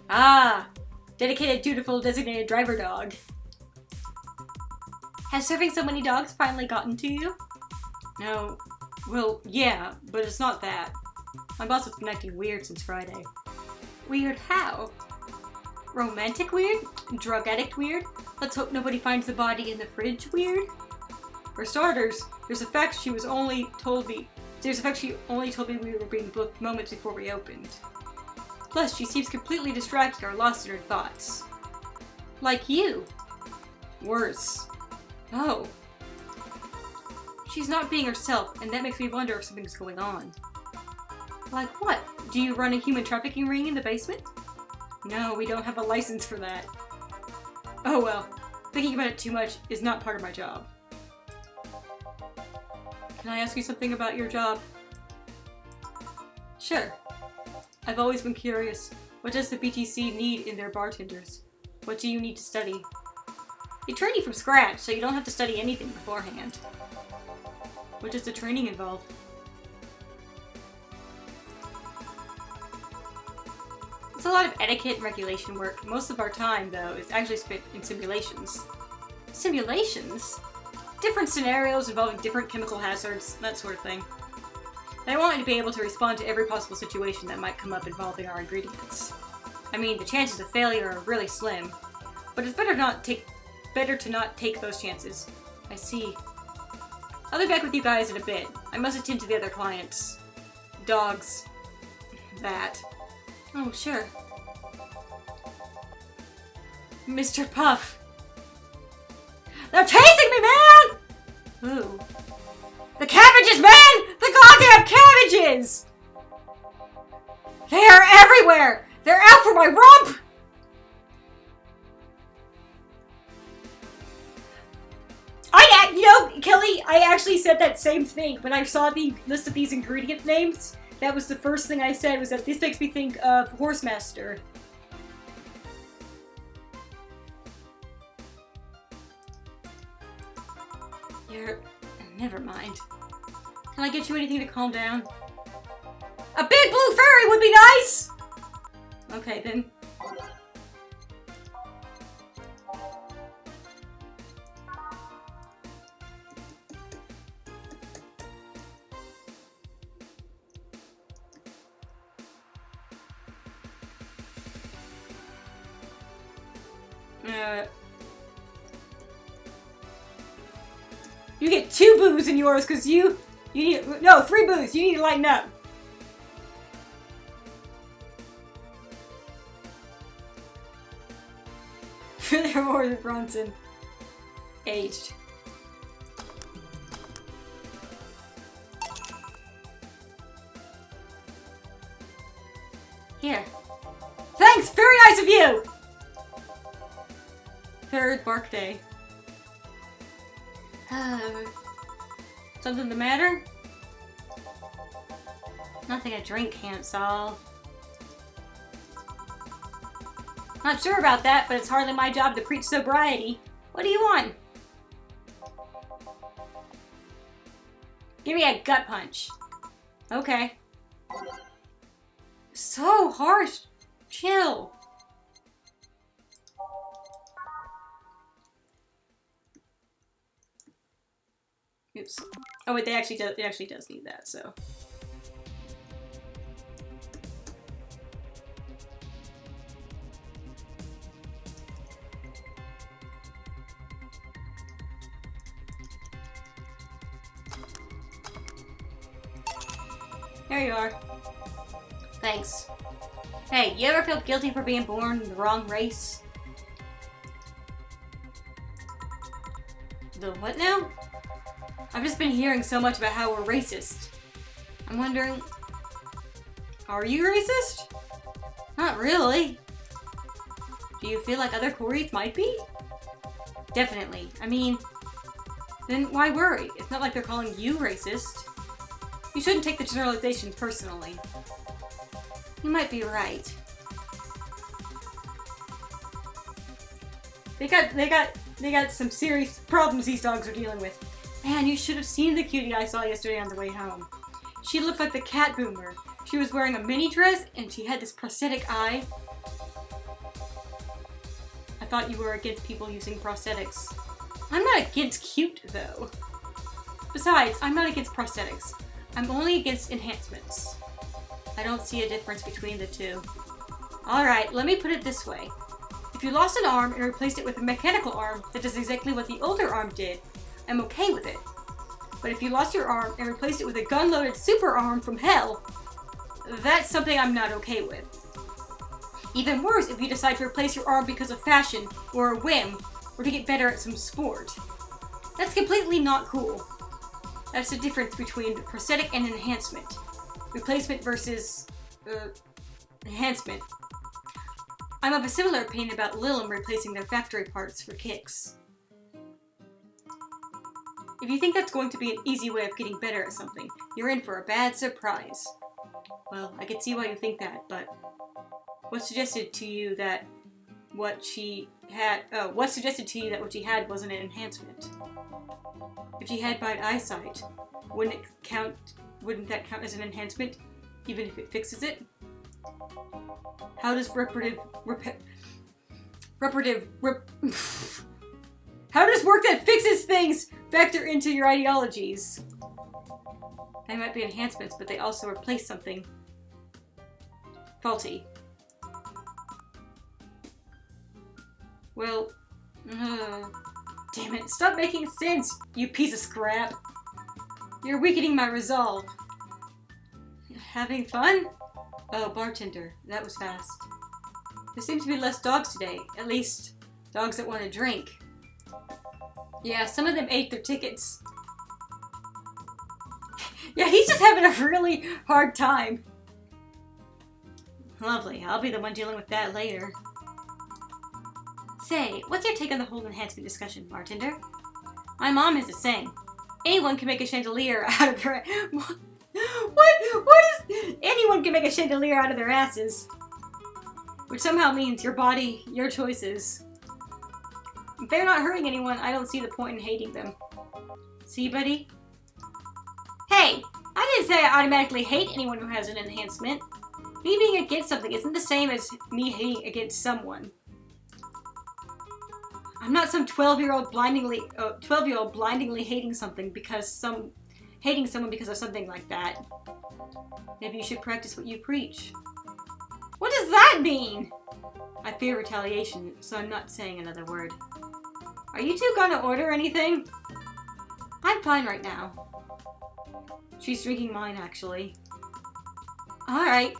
[SPEAKER 1] Ah! Dedicated, dutiful, designated driver dog. Has serving so many dogs finally gotten to you? No. Well, yeah, but it's not that. My boss has been acting weird since Friday. Weird how? Romantic weird? Drug addict weird? Let's hope nobody finds the body in the fridge weird? For starters, there's the fact she only told me we were being booked moments before we opened. Plus, she seems completely distracted or lost in her thoughts. Like you. Worse. Oh. She's not being herself, and that makes me wonder if something's going on. Like what? Do you run a human trafficking ring in the basement? No, we don't have a license for that. Oh well, thinking about it too much is not part of my job. Can I ask you something about your job? Sure. I've always been curious. What does the BTC need in their bartenders? What do you need to study? They train you from scratch, so you don't have to study anything beforehand. What does the training involve? It's a lot of etiquette and regulation work. Most of our time, though, is actually spent in simulations. Simulations? Different scenarios involving different chemical hazards, that sort of thing. And I want you to be able to respond to every possible situation that might come up involving our ingredients. I mean, the chances of failure are really slim, but it's better to not take those chances. I see. I'll be back with you guys in a bit. I must attend to the other clients. Dogs. That. Oh, sure. Mr. Puff. They're chasing me, man! Ooh. The cabbages, man! The goddamn cabbages! They are everywhere! They're out for my rump! Kelly, I actually said that same thing when I saw the list of these ingredient names. That was the first thing I said, was that this makes me think of Horsemaster. Never mind. Can I get you anything to calm down? A big blue fairy would be nice! Okay, then. You get 2 boos in yours because you need, no, 3 boos. You need to lighten up. Furthermore, Bronson aged. Here. Thanks! Very nice of you! 3rd bark day. Something the matter? Nothing a drink can't solve. Not sure about that, but it's hardly my job to preach sobriety. What do you want? Give me a gut punch. Okay. So harsh. Chill. Oops. Oh wait, it actually does need that, so. There you are. Thanks. Hey, you ever feel guilty for being born in the wrong race? The what now? I've just been hearing so much about how we're racist. I'm wondering, are you racist? Not really. Do you feel like other Koreans might be? Definitely. I mean, then why worry? It's not like they're calling you racist. You shouldn't take the generalizations personally. You might be right. They got some serious problems these dogs are dealing with. Man, you should have seen the cutie I saw yesterday on the way home. She looked like the cat boomer. She was wearing a mini dress and she had this prosthetic eye. I thought you were against people using prosthetics. I'm not against cute though. Besides, I'm not against prosthetics. I'm only against enhancements. I don't see a difference between the two. Alright, let me put it this way. If you lost an arm and replaced it with a mechanical arm that does exactly what the older arm did, I'm okay with it. But if you lost your arm and replaced it with a gun-loaded super arm from hell, that's something I'm not okay with. Even worse if you decide to replace your arm because of fashion or a whim or to get better at some sport. That's completely not cool. That's the difference between prosthetic and enhancement. Replacement versus enhancement. I'm of a similar opinion about Lilum replacing their factory parts for kicks. If you think that's going to be an easy way of getting better at something, you're in for a bad surprise. Well, I can see why you think that, but what suggested to you that what she had wasn't an enhancement? If she had bad eyesight, wouldn't that count as an enhancement, even if it fixes it? How does how does work that fixes things factor into your ideologies? They might be enhancements, but they also replace something faulty. Well, damn it, stop making sense, you piece of scrap. You're weakening my resolve. Having fun? Oh, bartender, that was fast. There seems to be less dogs today, at least dogs that want to drink. Yeah, some of them ate their tickets. Yeah, he's just having a really hard time. Lovely, I'll be the one dealing with that later. Say, what's your take on the whole enhancement discussion, bartender? My mom has a saying. Anyone can make a chandelier out of their... What is... Anyone can make a chandelier out of their asses. Which somehow means your body, your choices. If they're not hurting anyone, I don't see the point in hating them. See, buddy? Hey! I didn't say I automatically hate anyone who has an enhancement. Me being against something isn't the same as me hating against someone. I'm not some 12-year-old blindingly hating someone because of something like that. Maybe you should practice what you preach. What does that mean? I fear retaliation, so I'm not saying another word. Are you two gonna order anything? I'm fine right now. She's drinking mine, actually. Alright.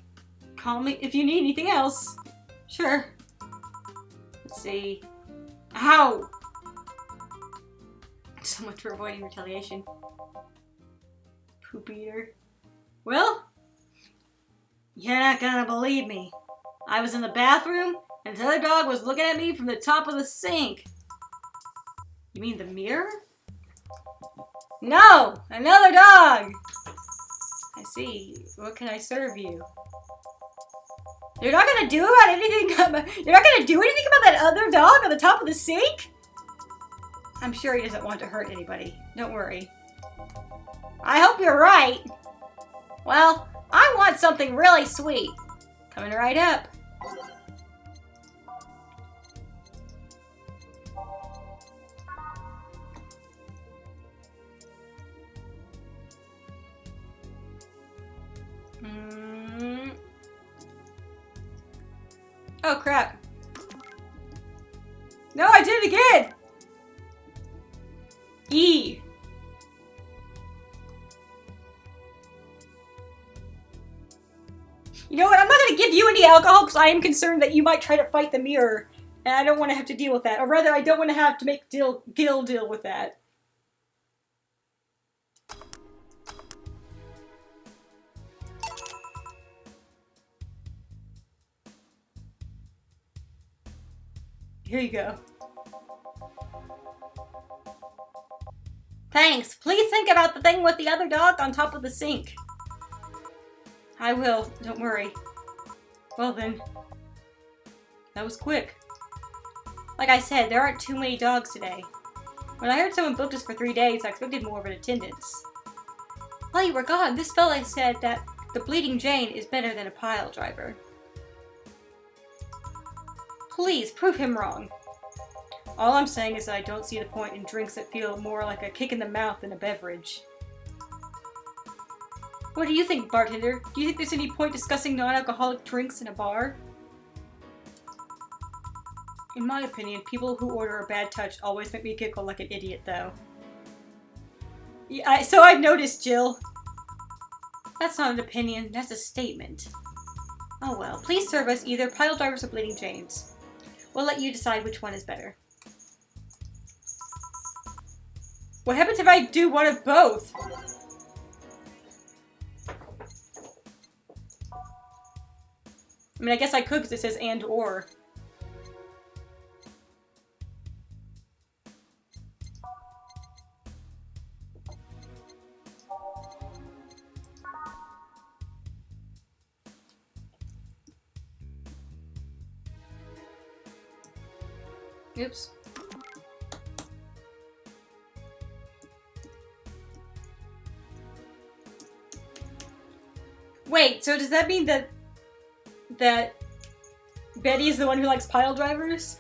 [SPEAKER 1] Call me if you need anything else. Sure. Let's see. Ow! So much for avoiding retaliation. Poop eater. Well, you're not gonna believe me. I was in the bathroom, and the other dog was looking at me from the top of the sink. You mean the mirror? No! Another dog! I see. What can I serve you? You're not gonna do about anything you're not gonna do anything about that other dog on the top of the sink? I'm sure he doesn't want to hurt anybody. Don't worry. I hope you're right. Well, I want something really sweet. Coming right up. Oh, crap. No, I did it again! E. You know what? I'm not going to give you any alcohol because I am concerned that you might try to fight the mirror. And I don't want to have to deal with that. Or rather, I don't want to have to make Gil deal with that. Here you go. Thanks. Please think about the thing with the other dog on top of the sink. I will. Don't worry. Well then. That was quick. Like I said, there aren't too many dogs today. When I heard someone booked us for 3 days, I expected more of an attendance. While you were gone, this fella said that the Bleeding Jane is better than a pile driver. Please, prove him wrong. All I'm saying is that I don't see the point in drinks that feel more like a kick in the mouth than a beverage. What do you think, bartender? Do you think there's any point discussing non-alcoholic drinks in a bar? In my opinion, people who order a bad touch always make me giggle like an idiot, though. Yeah, so I've noticed, Jill. That's not an opinion, that's a statement. Oh well, please serve us either pile drivers or Bleeding Janes. We'll let you decide which one is better. What happens if I do one of both? I mean, I guess I could because it says and or. Oops. Wait, so does that mean that Betty is the one who likes pile drivers?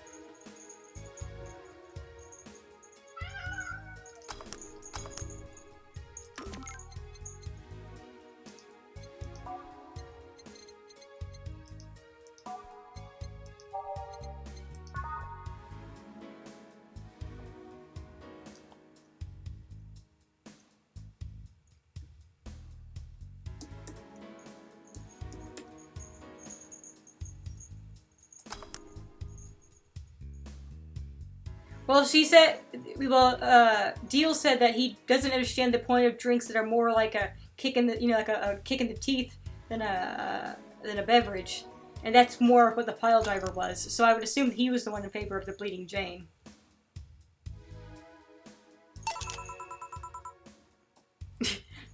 [SPEAKER 1] Well, she said, Deal said that he doesn't understand the point of drinks that are more like a kick in the, like a kick in the teeth than a beverage. And that's more of what the pile driver was. So I would assume he was the one in favor of the Bleeding Jane.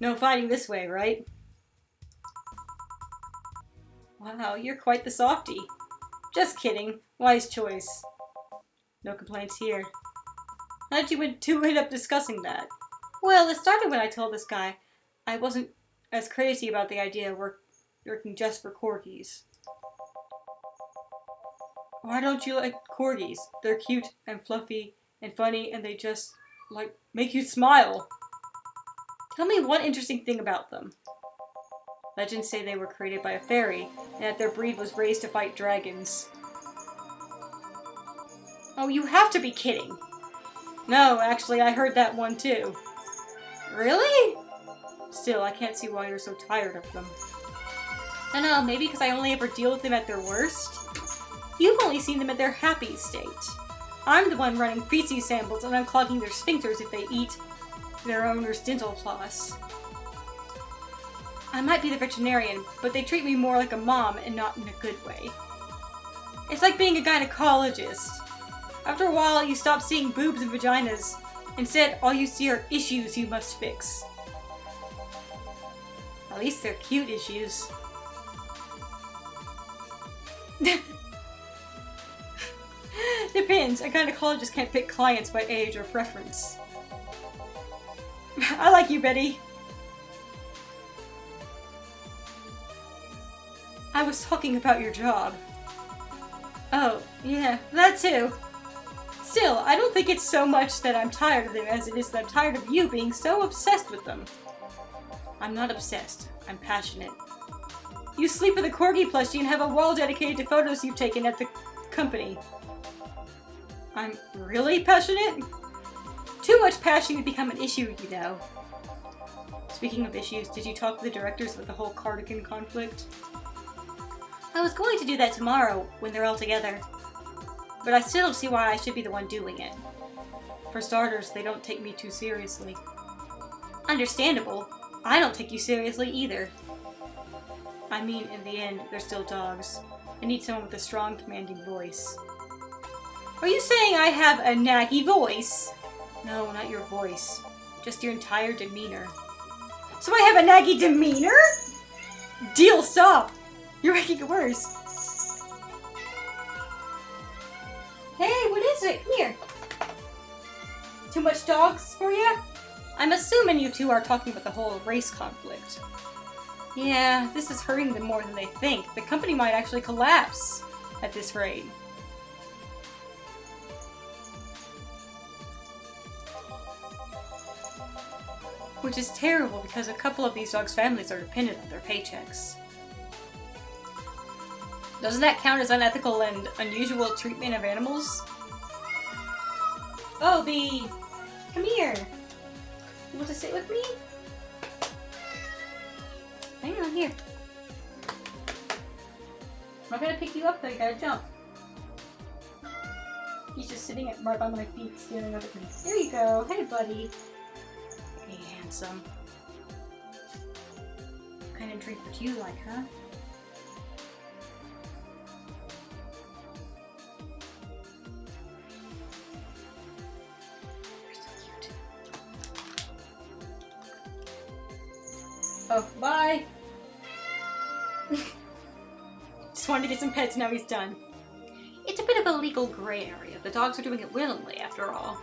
[SPEAKER 1] No fighting this way, right? Wow, you're quite the softie. Just kidding. Wise choice. No complaints here. How did you two end up discussing that? Well, it started when I told this guy I wasn't as crazy about the idea of working just for corgis. Why don't you like corgis? They're cute and fluffy and funny and they just, like, make you smile. Tell me one interesting thing about them. Legends say they were created by a fairy and that their breed was raised to fight dragons. Oh, you have to be kidding. No, actually, I heard that one too. Really? Still, I can't see why you're so tired of them. I don't know, maybe because I only ever deal with them at their worst? You've only seen them at their happy state. I'm the one running feces samples and unclogging their sphincters if they eat their owner's dental floss. I might be the veterinarian, but they treat me more like a mom and not in a good way. It's like being a gynecologist. After a while, you stop seeing boobs and vaginas. Instead, all you see are issues you must fix. At least they're cute issues. Depends. A gynecologist can't pick clients by age or preference. I like you, Betty. I was talking about your job. Oh, yeah, that too. Still, I don't think it's so much that I'm tired of them as it is that I'm tired of you being so obsessed with them. I'm not obsessed. I'm passionate. You sleep with a corgi plushie and have a wall dedicated to photos you've taken at the company. I'm really passionate? Too much passion would become an issue, you know. Speaking of issues, did you talk to the directors about the whole cardigan conflict? I was going to do that tomorrow, when they're all together. But I still don't see why I should be the one doing it. For starters, they don't take me too seriously. Understandable. I don't take you seriously either. I mean, in the end, they're still dogs. I need someone with a strong, commanding voice. Are you saying I have a naggy voice? No, not your voice. Just your entire demeanor. So I have a naggy demeanor? Deal, stop! You're making it worse. Hey, what is it? Come here. Too much dogs for you? I'm assuming you two are talking about the whole race conflict. Yeah, this is hurting them more than they think. The company might actually collapse at this rate. Which is terrible because a couple of these dogs' families are dependent on their paychecks. Doesn't that count as unethical and unusual treatment of animals? Oh, come here. You want to sit with me? Hang on, here. I'm not gonna pick you up though, you gotta jump. He's just sitting right by my feet, staring up at me. There you go. Hey, buddy. Hey, handsome. What kind of drink would you like, huh? Oh, bye! Just wanted to get some pets, now he's done. It's a bit of a legal gray area. The dogs are doing it willingly, after all.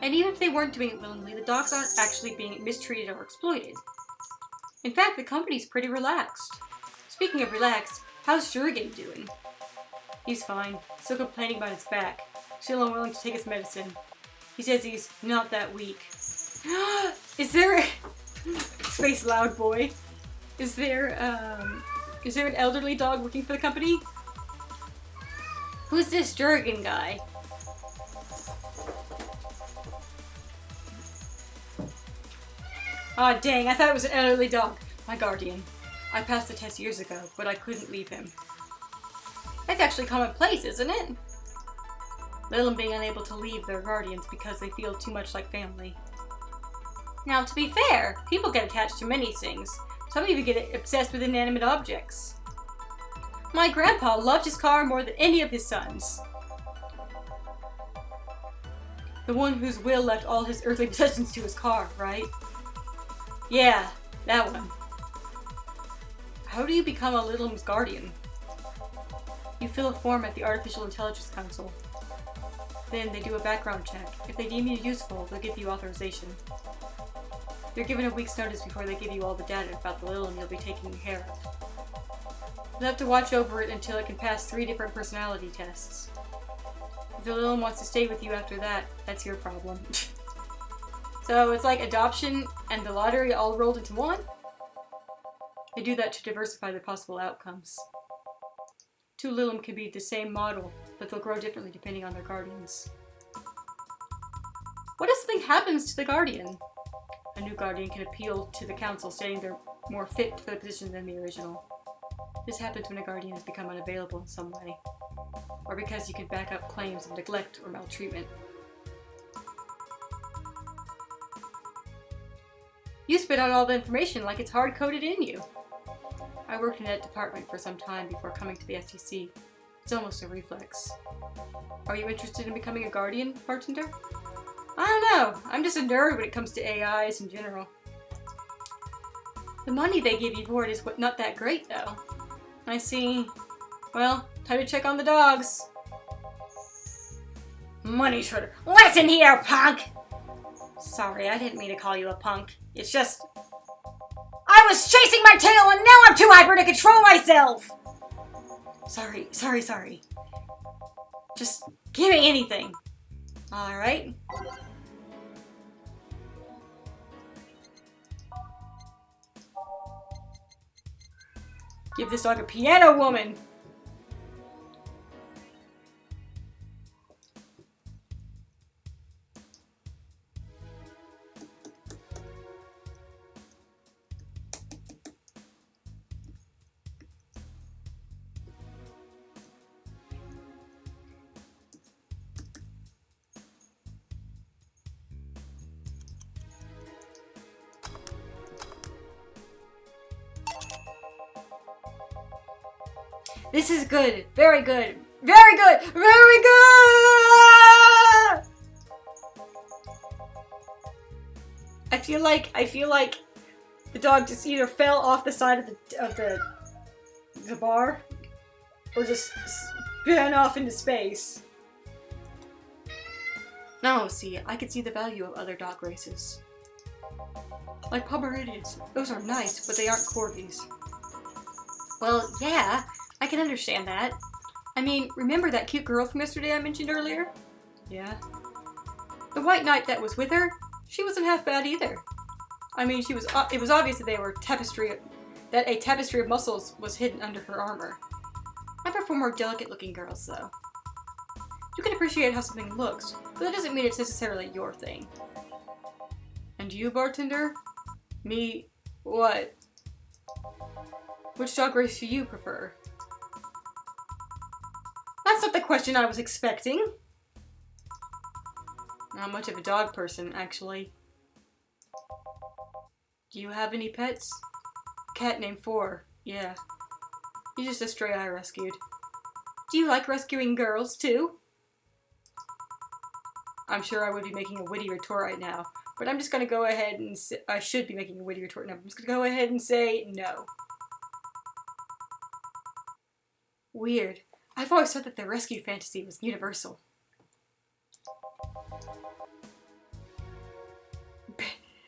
[SPEAKER 1] And even if they weren't doing it willingly, the dogs aren't actually being mistreated or exploited. In fact, the company's pretty relaxed. Speaking of relaxed, how's Jurgen doing? He's fine, still complaining about his back. Still unwilling to take his medicine. He says he's not that weak. Is there Space Loud Boy. Is there an elderly dog working for the company? Who's this Jurgen guy? Aw, dang, I thought it was an elderly dog. My guardian. I passed the test years ago, but I couldn't leave him. That's actually commonplace, isn't it? Let them being unable to leave their guardians because they feel too much like family. Now, to be fair, people get attached to many things. Some even get obsessed with inanimate objects. My grandpa loved his car more than any of his sons. The one whose will left all his earthly possessions to his car, right? Yeah, that one. How do you become a Little's guardian? You fill a form at the Artificial Intelligence Council. Then they do a background check. If they deem you useful, they'll give you authorization. You're given a week's notice before they give you all the data about the Little you'll be taking care of. You'll have to watch over it until it can pass 3 different personality tests. If the Little wants to stay with you after that, that's your problem. So it's like adoption and the lottery all rolled into one? They do that to diversify the possible outcomes. Two Lilim can be the same model, but they'll grow differently depending on their guardians. What if something happens to the guardian? A new guardian can appeal to the council, stating they're more fit for the position than the original. This happens when a guardian has become unavailable in some way, or because you can back up claims of neglect or maltreatment. You spit out all the information like it's hard-coded in you. I worked in that department for some time before coming to the STC. It's almost a reflex. Are you interested in becoming a guardian, bartender? I don't know. I'm just a nerd when it comes to AIs in general. The money they give you for it is not that great, though. I see. Well, time to check on the dogs. Money shredder. Listen here, punk! Sorry, I didn't mean to call you a punk. It's just... I was chasing my tail and now I'm too hyper to control myself! Sorry. Just give me anything. Alright. Give this dog a piano woman! This is good. Very good. Very good. Very good. I feel like the dog just either fell off the side of the bar or just ran off into space. No, see, I can see the value of other dog races. Like Pomeranians. Those are nice, but they aren't corgis. Well, yeah. I can understand that. I mean, remember that cute girl from yesterday I mentioned earlier? Yeah. The white knight that was with her, she wasn't half bad either. I mean, it was obvious that a tapestry of muscles was hidden under her armor. I prefer more delicate-looking girls, though. You can appreciate how something looks, but that doesn't mean it's necessarily your thing. And you, bartender? Me, what? Which dog race do you prefer? That's not the question I was expecting. Not much of a dog person, actually. Do you have any pets? Cat named Four. Yeah. He's just a stray I rescued. Do you like rescuing girls, too? I'm sure I would be making a witty retort right now, but I'm just gonna go ahead and say... I should be making a witty retort now. I'm just gonna go ahead and say no. Weird. I've always thought that the rescue fantasy was universal.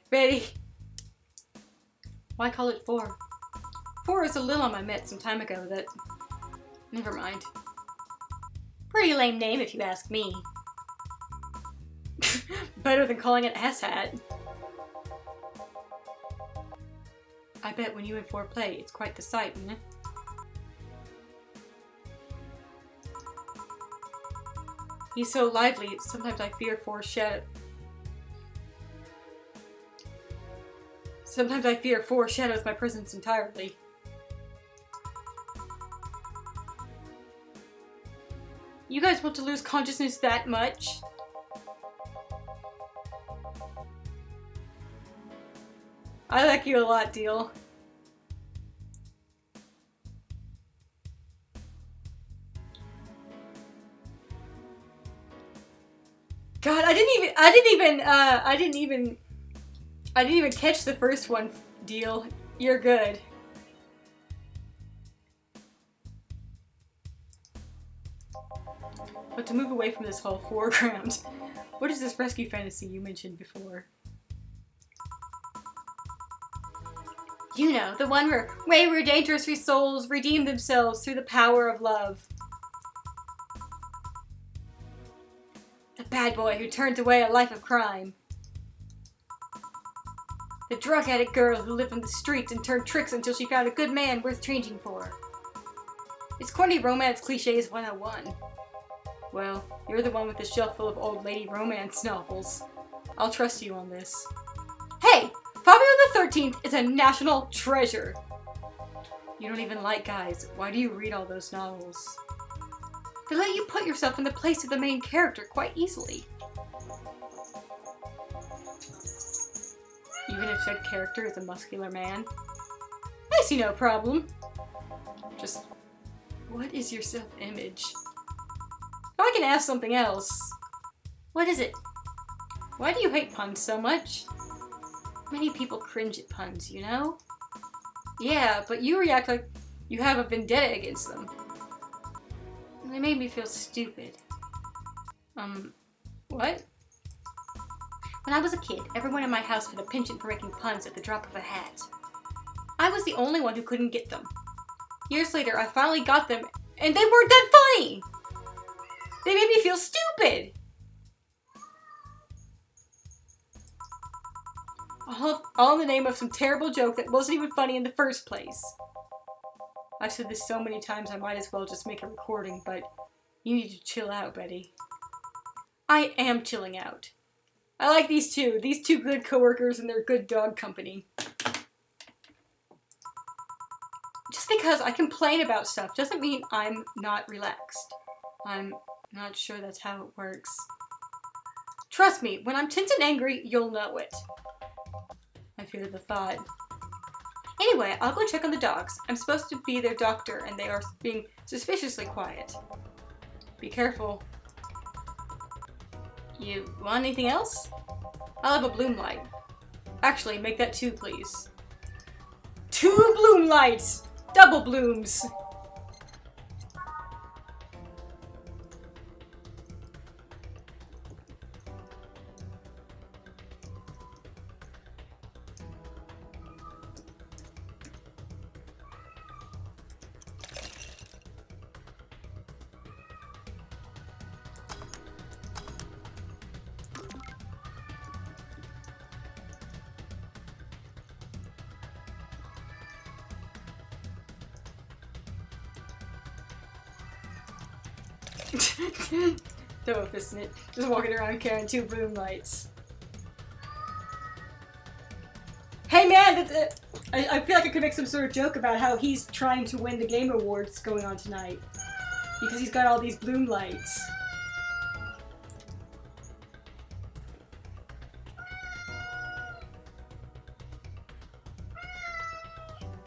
[SPEAKER 1] Betty. Why call it Four? Four is a Lilim I met some time ago that... Never mind. Pretty lame name if you ask me. Better than calling it asshat. I bet when you and Four play, it's quite the sight, isn't it? He's so lively, sometimes I fear Four's shadow. Sometimes I fear Four shadows my presence entirely. You guys want to lose consciousness that much? I like you a lot, Deal. God, I didn't even catch the first one, Deal. You're good. But to move away from this whole foreground, what is this rescue fantasy you mentioned before? You know, the one where wayward, dangerous souls redeem themselves through the power of love. The bad boy who turned away a life of crime. The drug addict girl who lived on the streets and turned tricks until she found a good man worth changing for. It's corny romance cliches 101. Well, you're the one with the shelf full of old lady romance novels. I'll trust you on this. Hey! Fabio the 13th is a national treasure! You don't even like guys. Why do you read all those novels? They let you put yourself in the place of the main character quite easily. Even if said character is a muscular man? I see no problem. Just, what is your self-image? Oh, I can ask something else. What is it? Why do you hate puns so much? Many people cringe at puns, you know? Yeah, but you react like you have a vendetta against them. They made me feel stupid. What? When I was a kid, everyone in my house had a penchant for making puns at the drop of a hat. I was the only one who couldn't get them. Years later, I finally got them, and they weren't that funny! They made me feel stupid! All in the name of some terrible joke that wasn't even funny in the first place. I've said this so many times I might as well just make a recording, but you need to chill out, Betty. I am chilling out. I like these two good coworkers and their good dog company. Just because I complain about stuff doesn't mean I'm not relaxed. I'm not sure that's how it works. Trust me, when I'm tense and angry, you'll know it. I fear the thought. Anyway, I'll go check on the dogs. I'm supposed to be their doctor, and they are being suspiciously quiet. Be careful. You want anything else? I'll have a bloom light. Actually, make that 2, please. 2 bloom lights! Double blooms! Dope, isn't it? Just walking around carrying 2 bloom lights. Hey man, that's it. I feel like I could make some sort of joke about how he's trying to win the game awards going on tonight. Because he's got all these bloom lights.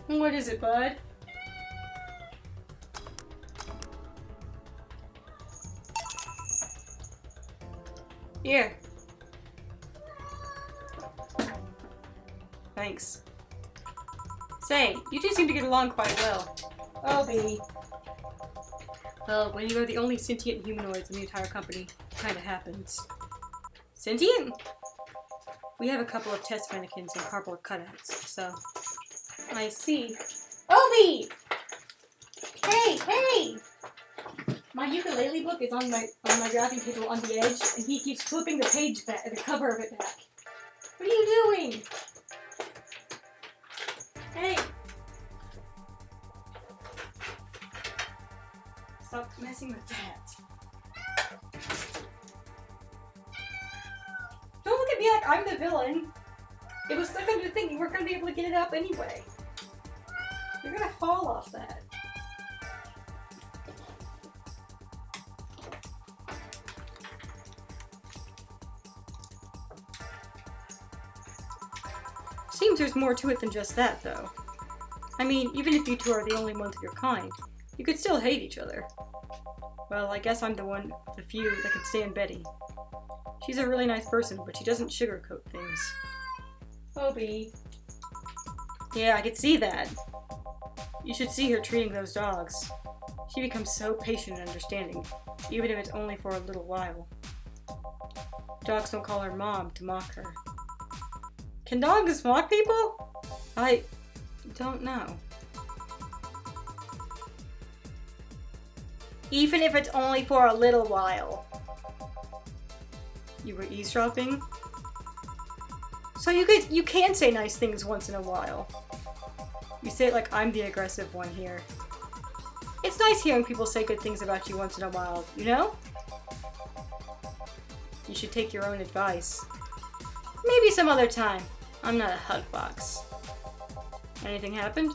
[SPEAKER 1] What is it, bud? Here. Thanks. Say, you two seem to get along quite well. Oh, baby. Well, when you are the only sentient humanoids in the entire company, it kinda happens. Sentient? We have a couple of test mannequins and cardboard cutouts, so... I see. Obi! Hey, hey! My ukulele book is on my drafting table on the edge, and he keeps flipping the page back, the cover of it back. What are you doing? Hey! Stop messing with that. Don't look at me like I'm the villain. It was stuck under the thing. You weren't going to be able to get it up anyway. You're going to fall off that. Seems there's more to it than just that, though. I mean, even if you two are the only ones of your kind, you could still hate each other. Well, I guess I'm the one of the few that could stand Betty. She's a really nice person, but she doesn't sugarcoat things. Obi. Yeah, I could see that. You should see her treating those dogs. She becomes so patient and understanding, even if it's only for a little while. Dogs don't call her mom to mock her. Can dogs mock people? I don't know. Even if it's only for a little while. You were eavesdropping? So you can say nice things once in a while. You say it like I'm the aggressive one here. It's nice hearing people say good things about you once in a while, you know? You should take your own advice. Maybe some other time. I'm not a hug box. Anything happened?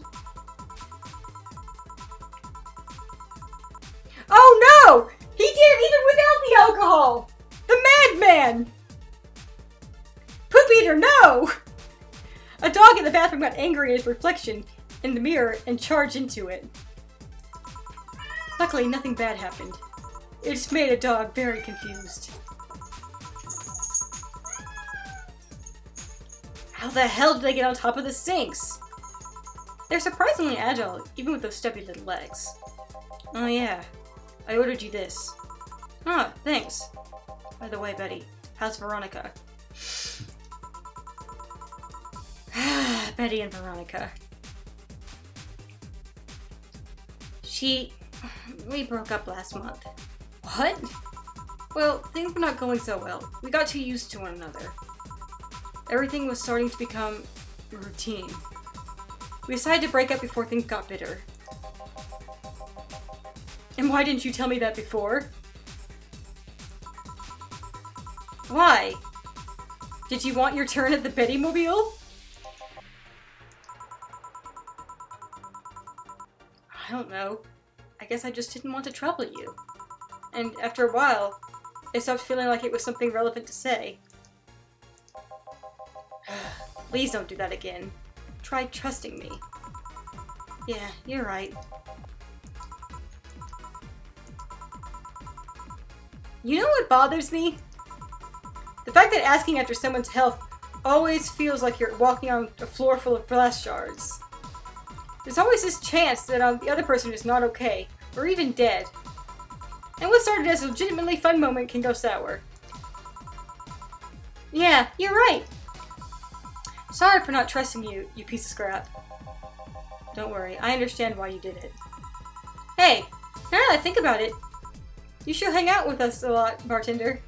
[SPEAKER 1] Oh no! He did it even without the alcohol! The madman! Poop eater, no! A dog in the bathroom got angry at his reflection in the mirror and charged into it. Luckily, nothing bad happened. It just made a dog very confused. How the hell did they get on top of the sinks? They're surprisingly agile, even with those stubby little legs. Oh yeah, I ordered you this. Ah, thanks. By the way, Betty, how's Veronica? Betty and Veronica. We broke up last month. What? Well, things were not going so well. We got too used to one another. Everything was starting to become routine. We decided to break up before things got bitter. And why didn't you tell me that before? Why? Did you want your turn at the Bettymobile? I don't know. I guess I just didn't want to trouble you. And after a while, I stopped feeling like it was something relevant to say. Please don't do that again. Try trusting me. Yeah, you're right. You know what bothers me? The fact that asking after someone's health always feels like you're walking on a floor full of glass shards. There's always this chance that the other person is not okay, or even dead. And what started as a legitimately fun moment can go sour. Yeah, you're right. Sorry for not trusting you, you piece of scrap. Don't worry, I understand why you did it. Hey, now that I think about it, you should hang out with us a lot, bartender.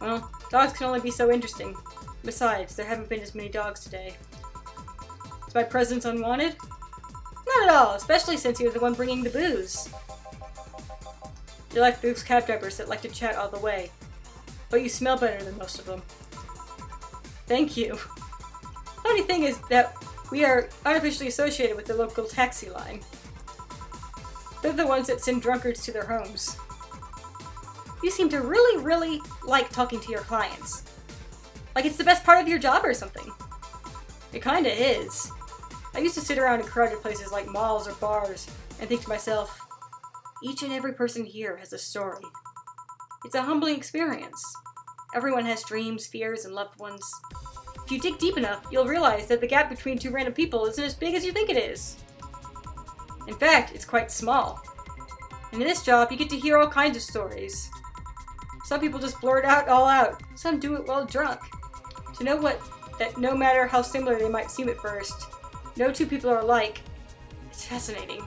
[SPEAKER 1] Well, dogs can only be so interesting. Besides, there haven't been as many dogs today. Is my presence unwanted? Not at all, especially since you're the one bringing the booze. You're like those cab drivers that like to chat all the way. But you smell better than most of them. Thank you. Funny thing is that we are unofficially associated with the local taxi line. They're the ones that send drunkards to their homes. You seem to really like talking to your clients. Like it's the best part of your job or something. It kinda is. I used to sit around in crowded places like malls or bars and think to myself, each and every person here has a story. It's a humbling experience. Everyone has dreams, fears, and loved ones. If you dig deep enough, you'll realize that the gap between two random people isn't as big as you think it is. In fact, it's quite small. And in this job, you get to hear all kinds of stories. Some people just blurt it all out. Some do it while drunk. To know that no matter how similar they might seem at first, no two people are alike, it's fascinating.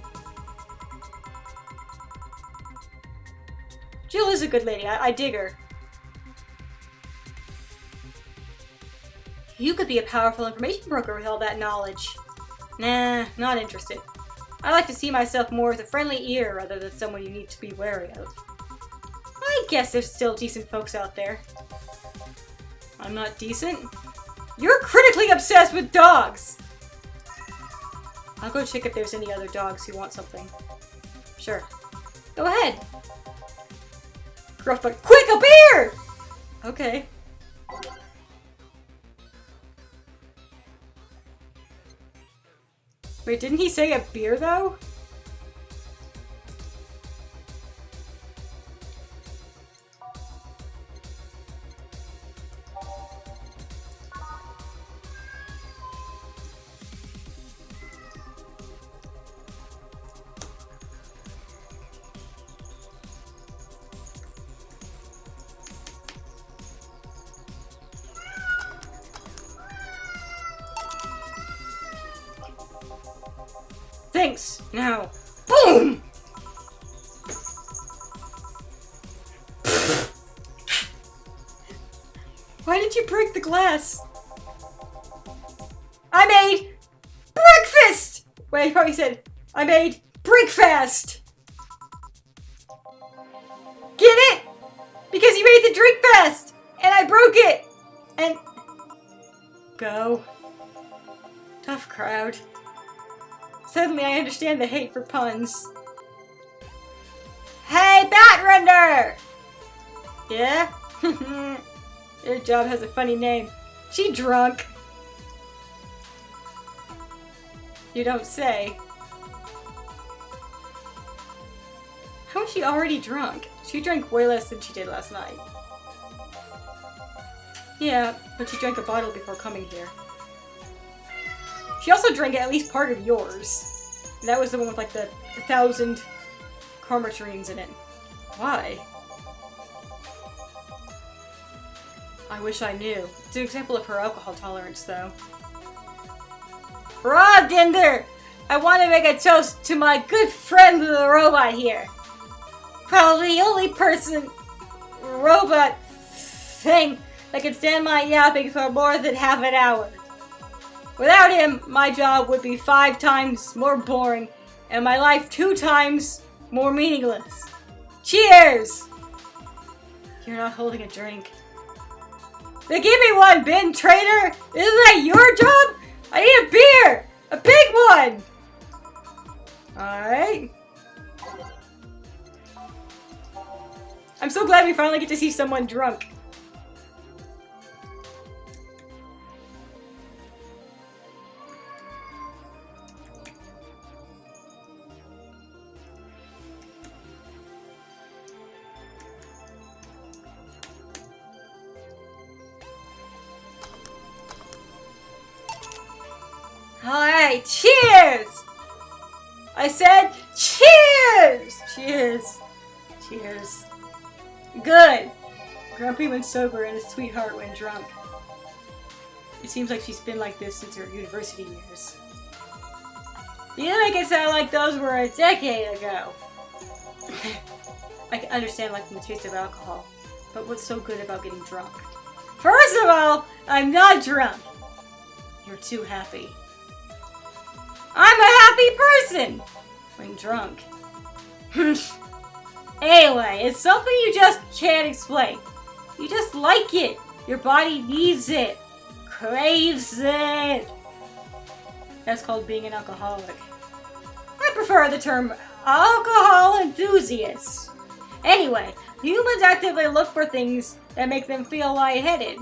[SPEAKER 1] Jill is a good lady. I dig her. You could be a powerful information broker with all that knowledge. Nah, not interested. I like to see myself more as a friendly ear rather than someone you need to be wary of. I guess there's still decent folks out there. I'm not decent? You're critically obsessed with dogs! I'll go check if there's any other dogs who want something. Sure. Go ahead. Gruff, but quick, a beer! Okay. Wait, didn't he say a beer, though? Thanks! Now, boom! Why did you break the glass? I made breakfast! Wait, he probably said, I made drink fast! Get it? Because you made the drink fast! And I broke it! And... Go. Tough crowd. Suddenly I understand the hate for puns. Hey, Batrender! Yeah? Your job has a funny name. She drunk. You don't say. How is she already drunk? She drank way less than she did last night. Yeah, but she drank a bottle before coming here. She also drank at least part of yours. And that was the one with like the 1,000 karmatrines in it. Why? I wish I knew. It's an example of her alcohol tolerance, though. Hurrah, Dinder! I want to make a toast to my good friend the robot here. Probably the only person, robot thing that can stand my yapping for more than half an hour. Without him, my job would be 5 times more boring and my life 2 times more meaningless. Cheers! You're not holding a drink. Then give me one, bin trainer! Isn't that your job? I need a beer! A big one! Alright. I'm so glad we finally get to see someone drunk. Alright, cheers! I said cheers! Cheers. Cheers. Good. Grumpy when sober and a sweetheart when drunk. It seems like she's been like this since her university years. You make it sound like those were a decade ago. I can understand liking the taste of alcohol, but what's so good about getting drunk? First of all, I'm not drunk. You're too happy. I'm a happy person when drunk. Anyway, it's something you just can't explain. You just like it. Your body needs it. Craves it. That's called being an alcoholic. I prefer the term alcohol enthusiast. Anyway, humans actively look for things that make them feel lightheaded.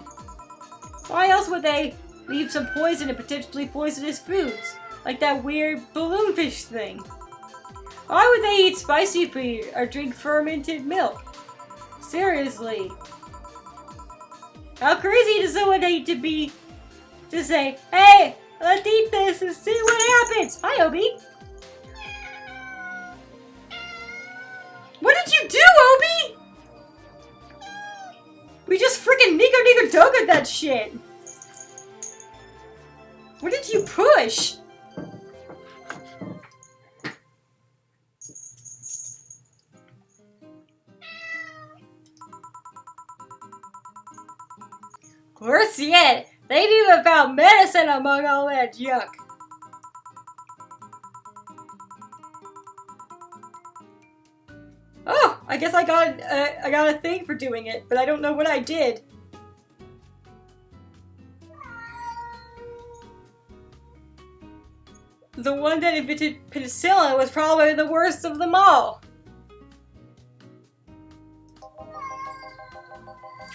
[SPEAKER 1] Why else would they leave some poison in potentially poisonous foods? Like that weird balloonfish thing. Why would they eat spicy food or drink fermented milk? Seriously. How crazy does someone need to be to say, hey, let's eat this and see what happens? Hi, Obi. What did you do, Obi? We just freaking Nico that shit. What did you push? Worse yet, they'd even found medicine among all that junk. Oh, I guess I got a thing for doing it, but I don't know what I did. The one that invented penicillin was probably the worst of them all.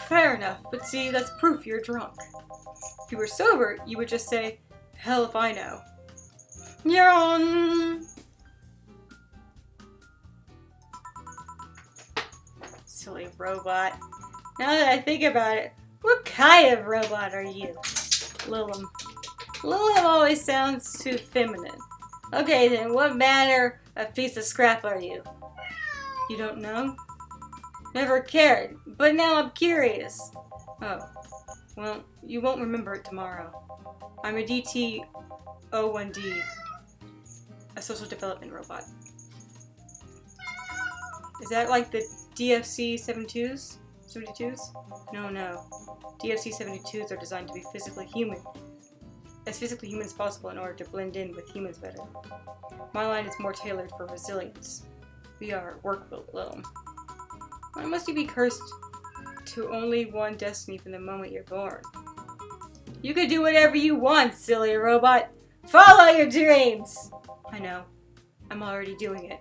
[SPEAKER 1] Fair enough, but see, that's proof you're drunk. If you were sober, you would just say, hell if I know. Yawn! Silly robot. Now that I think about it, what kind of robot are you? Lilim. Lilim always sounds too feminine. Okay then, what manner of piece of scrap are you? You don't know? Never cared, but now I'm curious. Oh, well, you won't remember it tomorrow. I'm a DT-01D, a social development robot. Is that like the DFC-72s? 72s? No. DFC-72s are designed to be physically human. as physically human as possible in order to blend in with humans better. My line is more tailored for resilience. We are work with Lil. Why must you be cursed to only one destiny from the moment you're born? You can do whatever you want, silly robot. Follow your dreams! I know. I'm already doing it.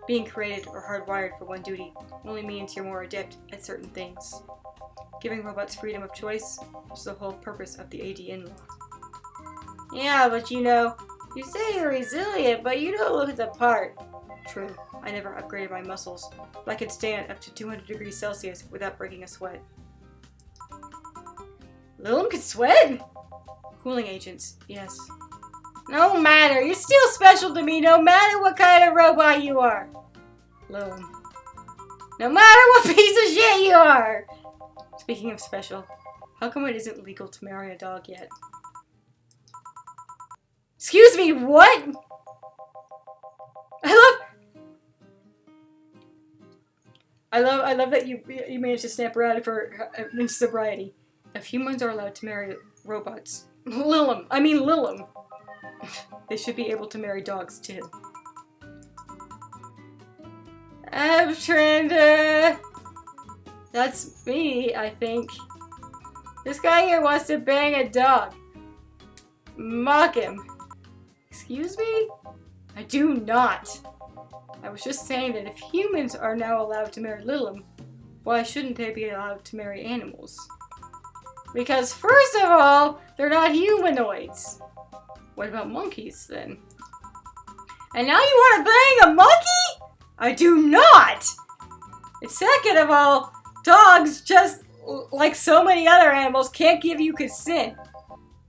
[SPEAKER 1] Being created or hardwired for one duty only means you're more adept at certain things. Giving robots freedom of choice is the whole purpose of the ADN law. Yeah, but you know, you say you're resilient, but you don't look the part. True, I never upgraded my muscles, but I can stand up to 200 degrees Celsius without breaking a sweat. Lilum can sweat? Cooling agents, yes. No matter, you're still special to me no matter what kind of robot you are. Lilum. No matter what piece of shit you are! Speaking of special, how come it isn't legal to marry a dog yet? Excuse me, what? I love that you managed to snap her out of her sobriety. If humans are allowed to marry robots, Lilum. They should be able to marry dogs too. Abtranda. That's me, I think. This guy here wants to bang a dog. Mock him. Excuse me? I do not. I was just saying that if humans are now allowed to marry Lilum, why shouldn't they be allowed to marry animals? Because first of all, they're not humanoids. What about monkeys then? And now you want to bang a monkey? I do not! And second of all, dogs, just like so many other animals, can't give you consent.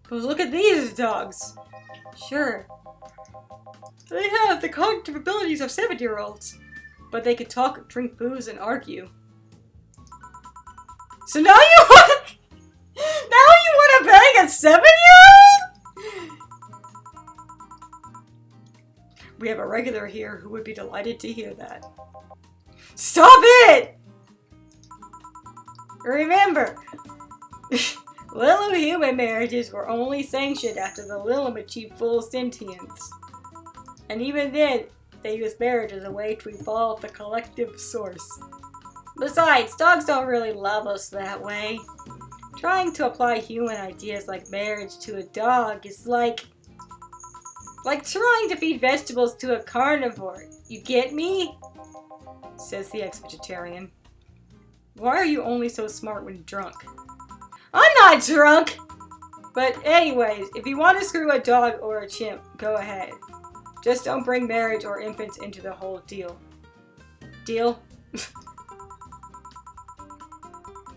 [SPEAKER 1] But look at these dogs. Sure. They have the cognitive abilities of 7-year-olds. But they could talk, drink booze, and argue. So now you want to bang a 7-year-old? We have a regular here who would be delighted to hear that. Stop it! Remember, Lilum human marriages were only sanctioned after the Lilum achieved full sentience. And even then, they used marriage as a way to evolve the collective source. Besides, dogs don't really love us that way. Trying to apply human ideas like marriage to a dog is like trying to feed vegetables to a carnivore. You get me? Says the ex-vegetarian. Why are you only so smart when drunk? I'm not drunk! But anyways, if you want to screw a dog or a chimp, go ahead. Just don't bring marriage or infants into the whole deal. Deal?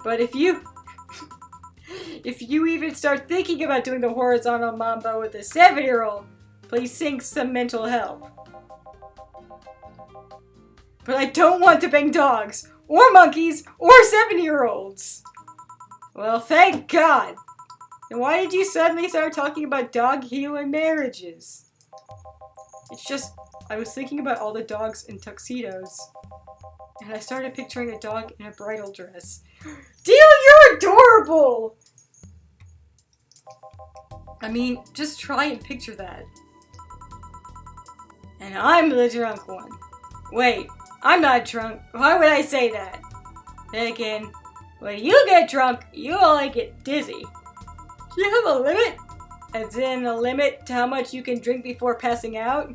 [SPEAKER 1] But if you even start thinking about doing the horizontal mambo with a 7-year-old, please seek some mental help. But I don't want to bang dogs, or monkeys, or 7-year-olds. Well, thank God. And why did you suddenly start talking about dog-human marriages? It's just, I was thinking about all the dogs in tuxedos. And I started picturing a dog in a bridal dress. Deal, you're adorable! I mean, just try and picture that. And I'm the drunk one. Wait, I'm not drunk. Why would I say that? Then again, when you get drunk, you only get dizzy. Do you have a limit? As in a limit to how much you can drink before passing out?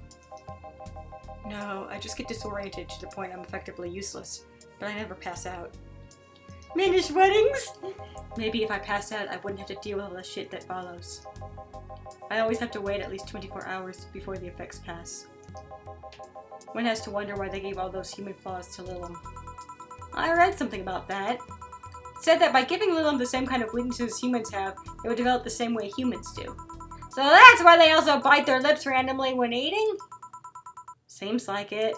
[SPEAKER 1] No, I just get disoriented to the point I'm effectively useless. But I never pass out. Minish weddings? Maybe if I passed out, I wouldn't have to deal with all the shit that follows. I always have to wait at least 24 hours before the effects pass. One has to wonder why they gave all those human flaws to Lilum. I read something about that. It said that by giving Lilum the same kind of weaknesses humans have, it would develop the same way humans do. So that's why they also bite their lips randomly when eating? Seems like it.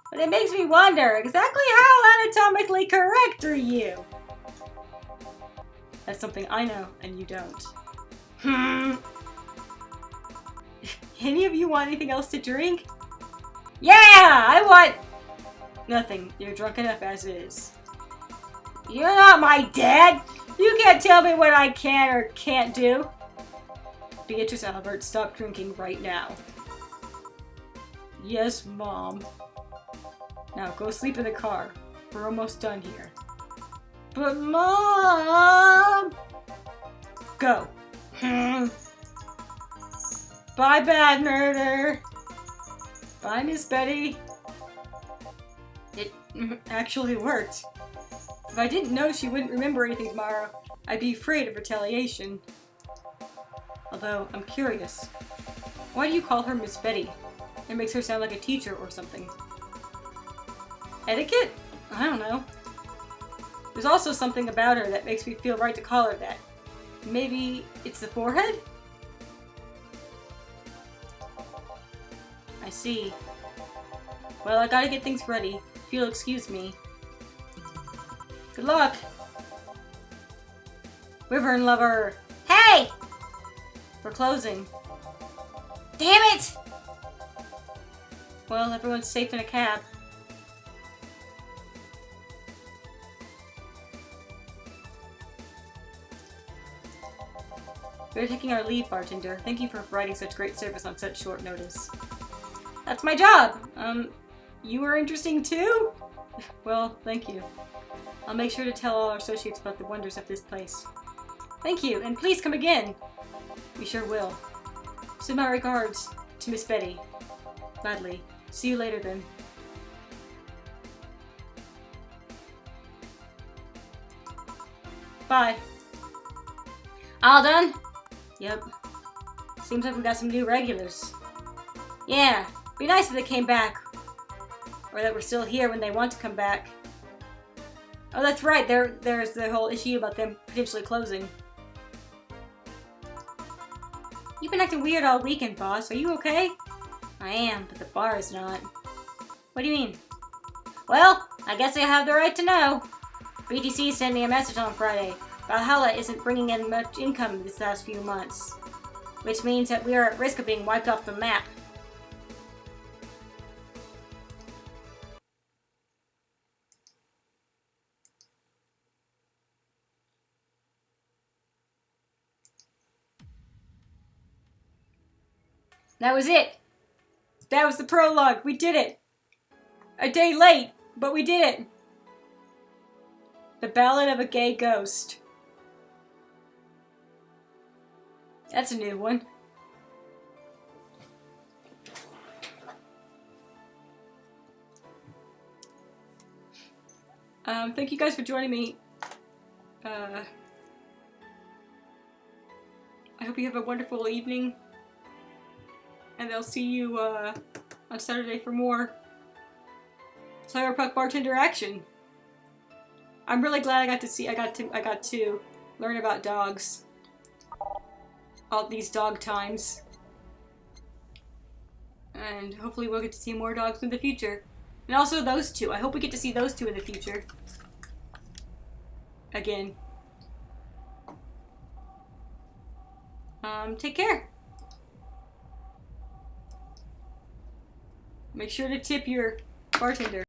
[SPEAKER 1] But it makes me wonder, exactly how anatomically correct are you? That's something I know, and you don't. Any of you want anything else to drink? Yeah, I want... Nothing. You're drunk enough as it is. You're not my dad! You can't tell me what I can or can't do. Beatrice Albert, stop drinking right now. Yes, Mom. Now go sleep in the car. We're almost done here. But Mom! Go. Bye, Bad Murder. Bye, Miss Betty. It actually worked. If I didn't know she wouldn't remember anything tomorrow, I'd be afraid of retaliation. Although, I'm curious. Why do you call her Miss Betty? It makes her sound like a teacher or something. Etiquette? I don't know. There's also something about her that makes me feel right to call her that. Maybe it's the forehead? I see. Well, I gotta get things ready. If you'll excuse me. Good luck! Wyvern lover! Hey! We're closing. Damn it! Well, everyone's safe in a cab. We're taking our leave, bartender. Thank you for providing such great service on such short notice. That's my job! You were interesting too? Well, thank you. I'll make sure to tell all our associates about the wonders of this place. Thank you, and please come again! We sure will. Send my regards to Miss Betty. Gladly. See you later then. Bye. All done? Yep. Seems like we got some new regulars. Yeah, be nice if they came back. Or that we're still here when they want to come back. Oh, that's right, there's the whole issue about them potentially closing. You've been acting weird all weekend, boss. Are you okay? I am, but the bar is not. What do you mean? Well, I guess I have the right to know. BTC sent me a message on Friday. Valhalla isn't bringing in much income this last few months. Which means that we are at risk of being wiped off the map. That was it. That was the prologue. We did it. A day late, but we did it. The Ballad of a Gay Ghost. That's a new one. Thank you guys for joining me. I hope you have a wonderful evening. And I'll see you on Saturday for more Cyberpunk bartender action. I'm really glad I got to learn about dogs. All these dog times. And hopefully we'll get to see more dogs in the future. And also those two. I hope we get to see those two in the future. Again. Take care. Make sure to tip your bartender.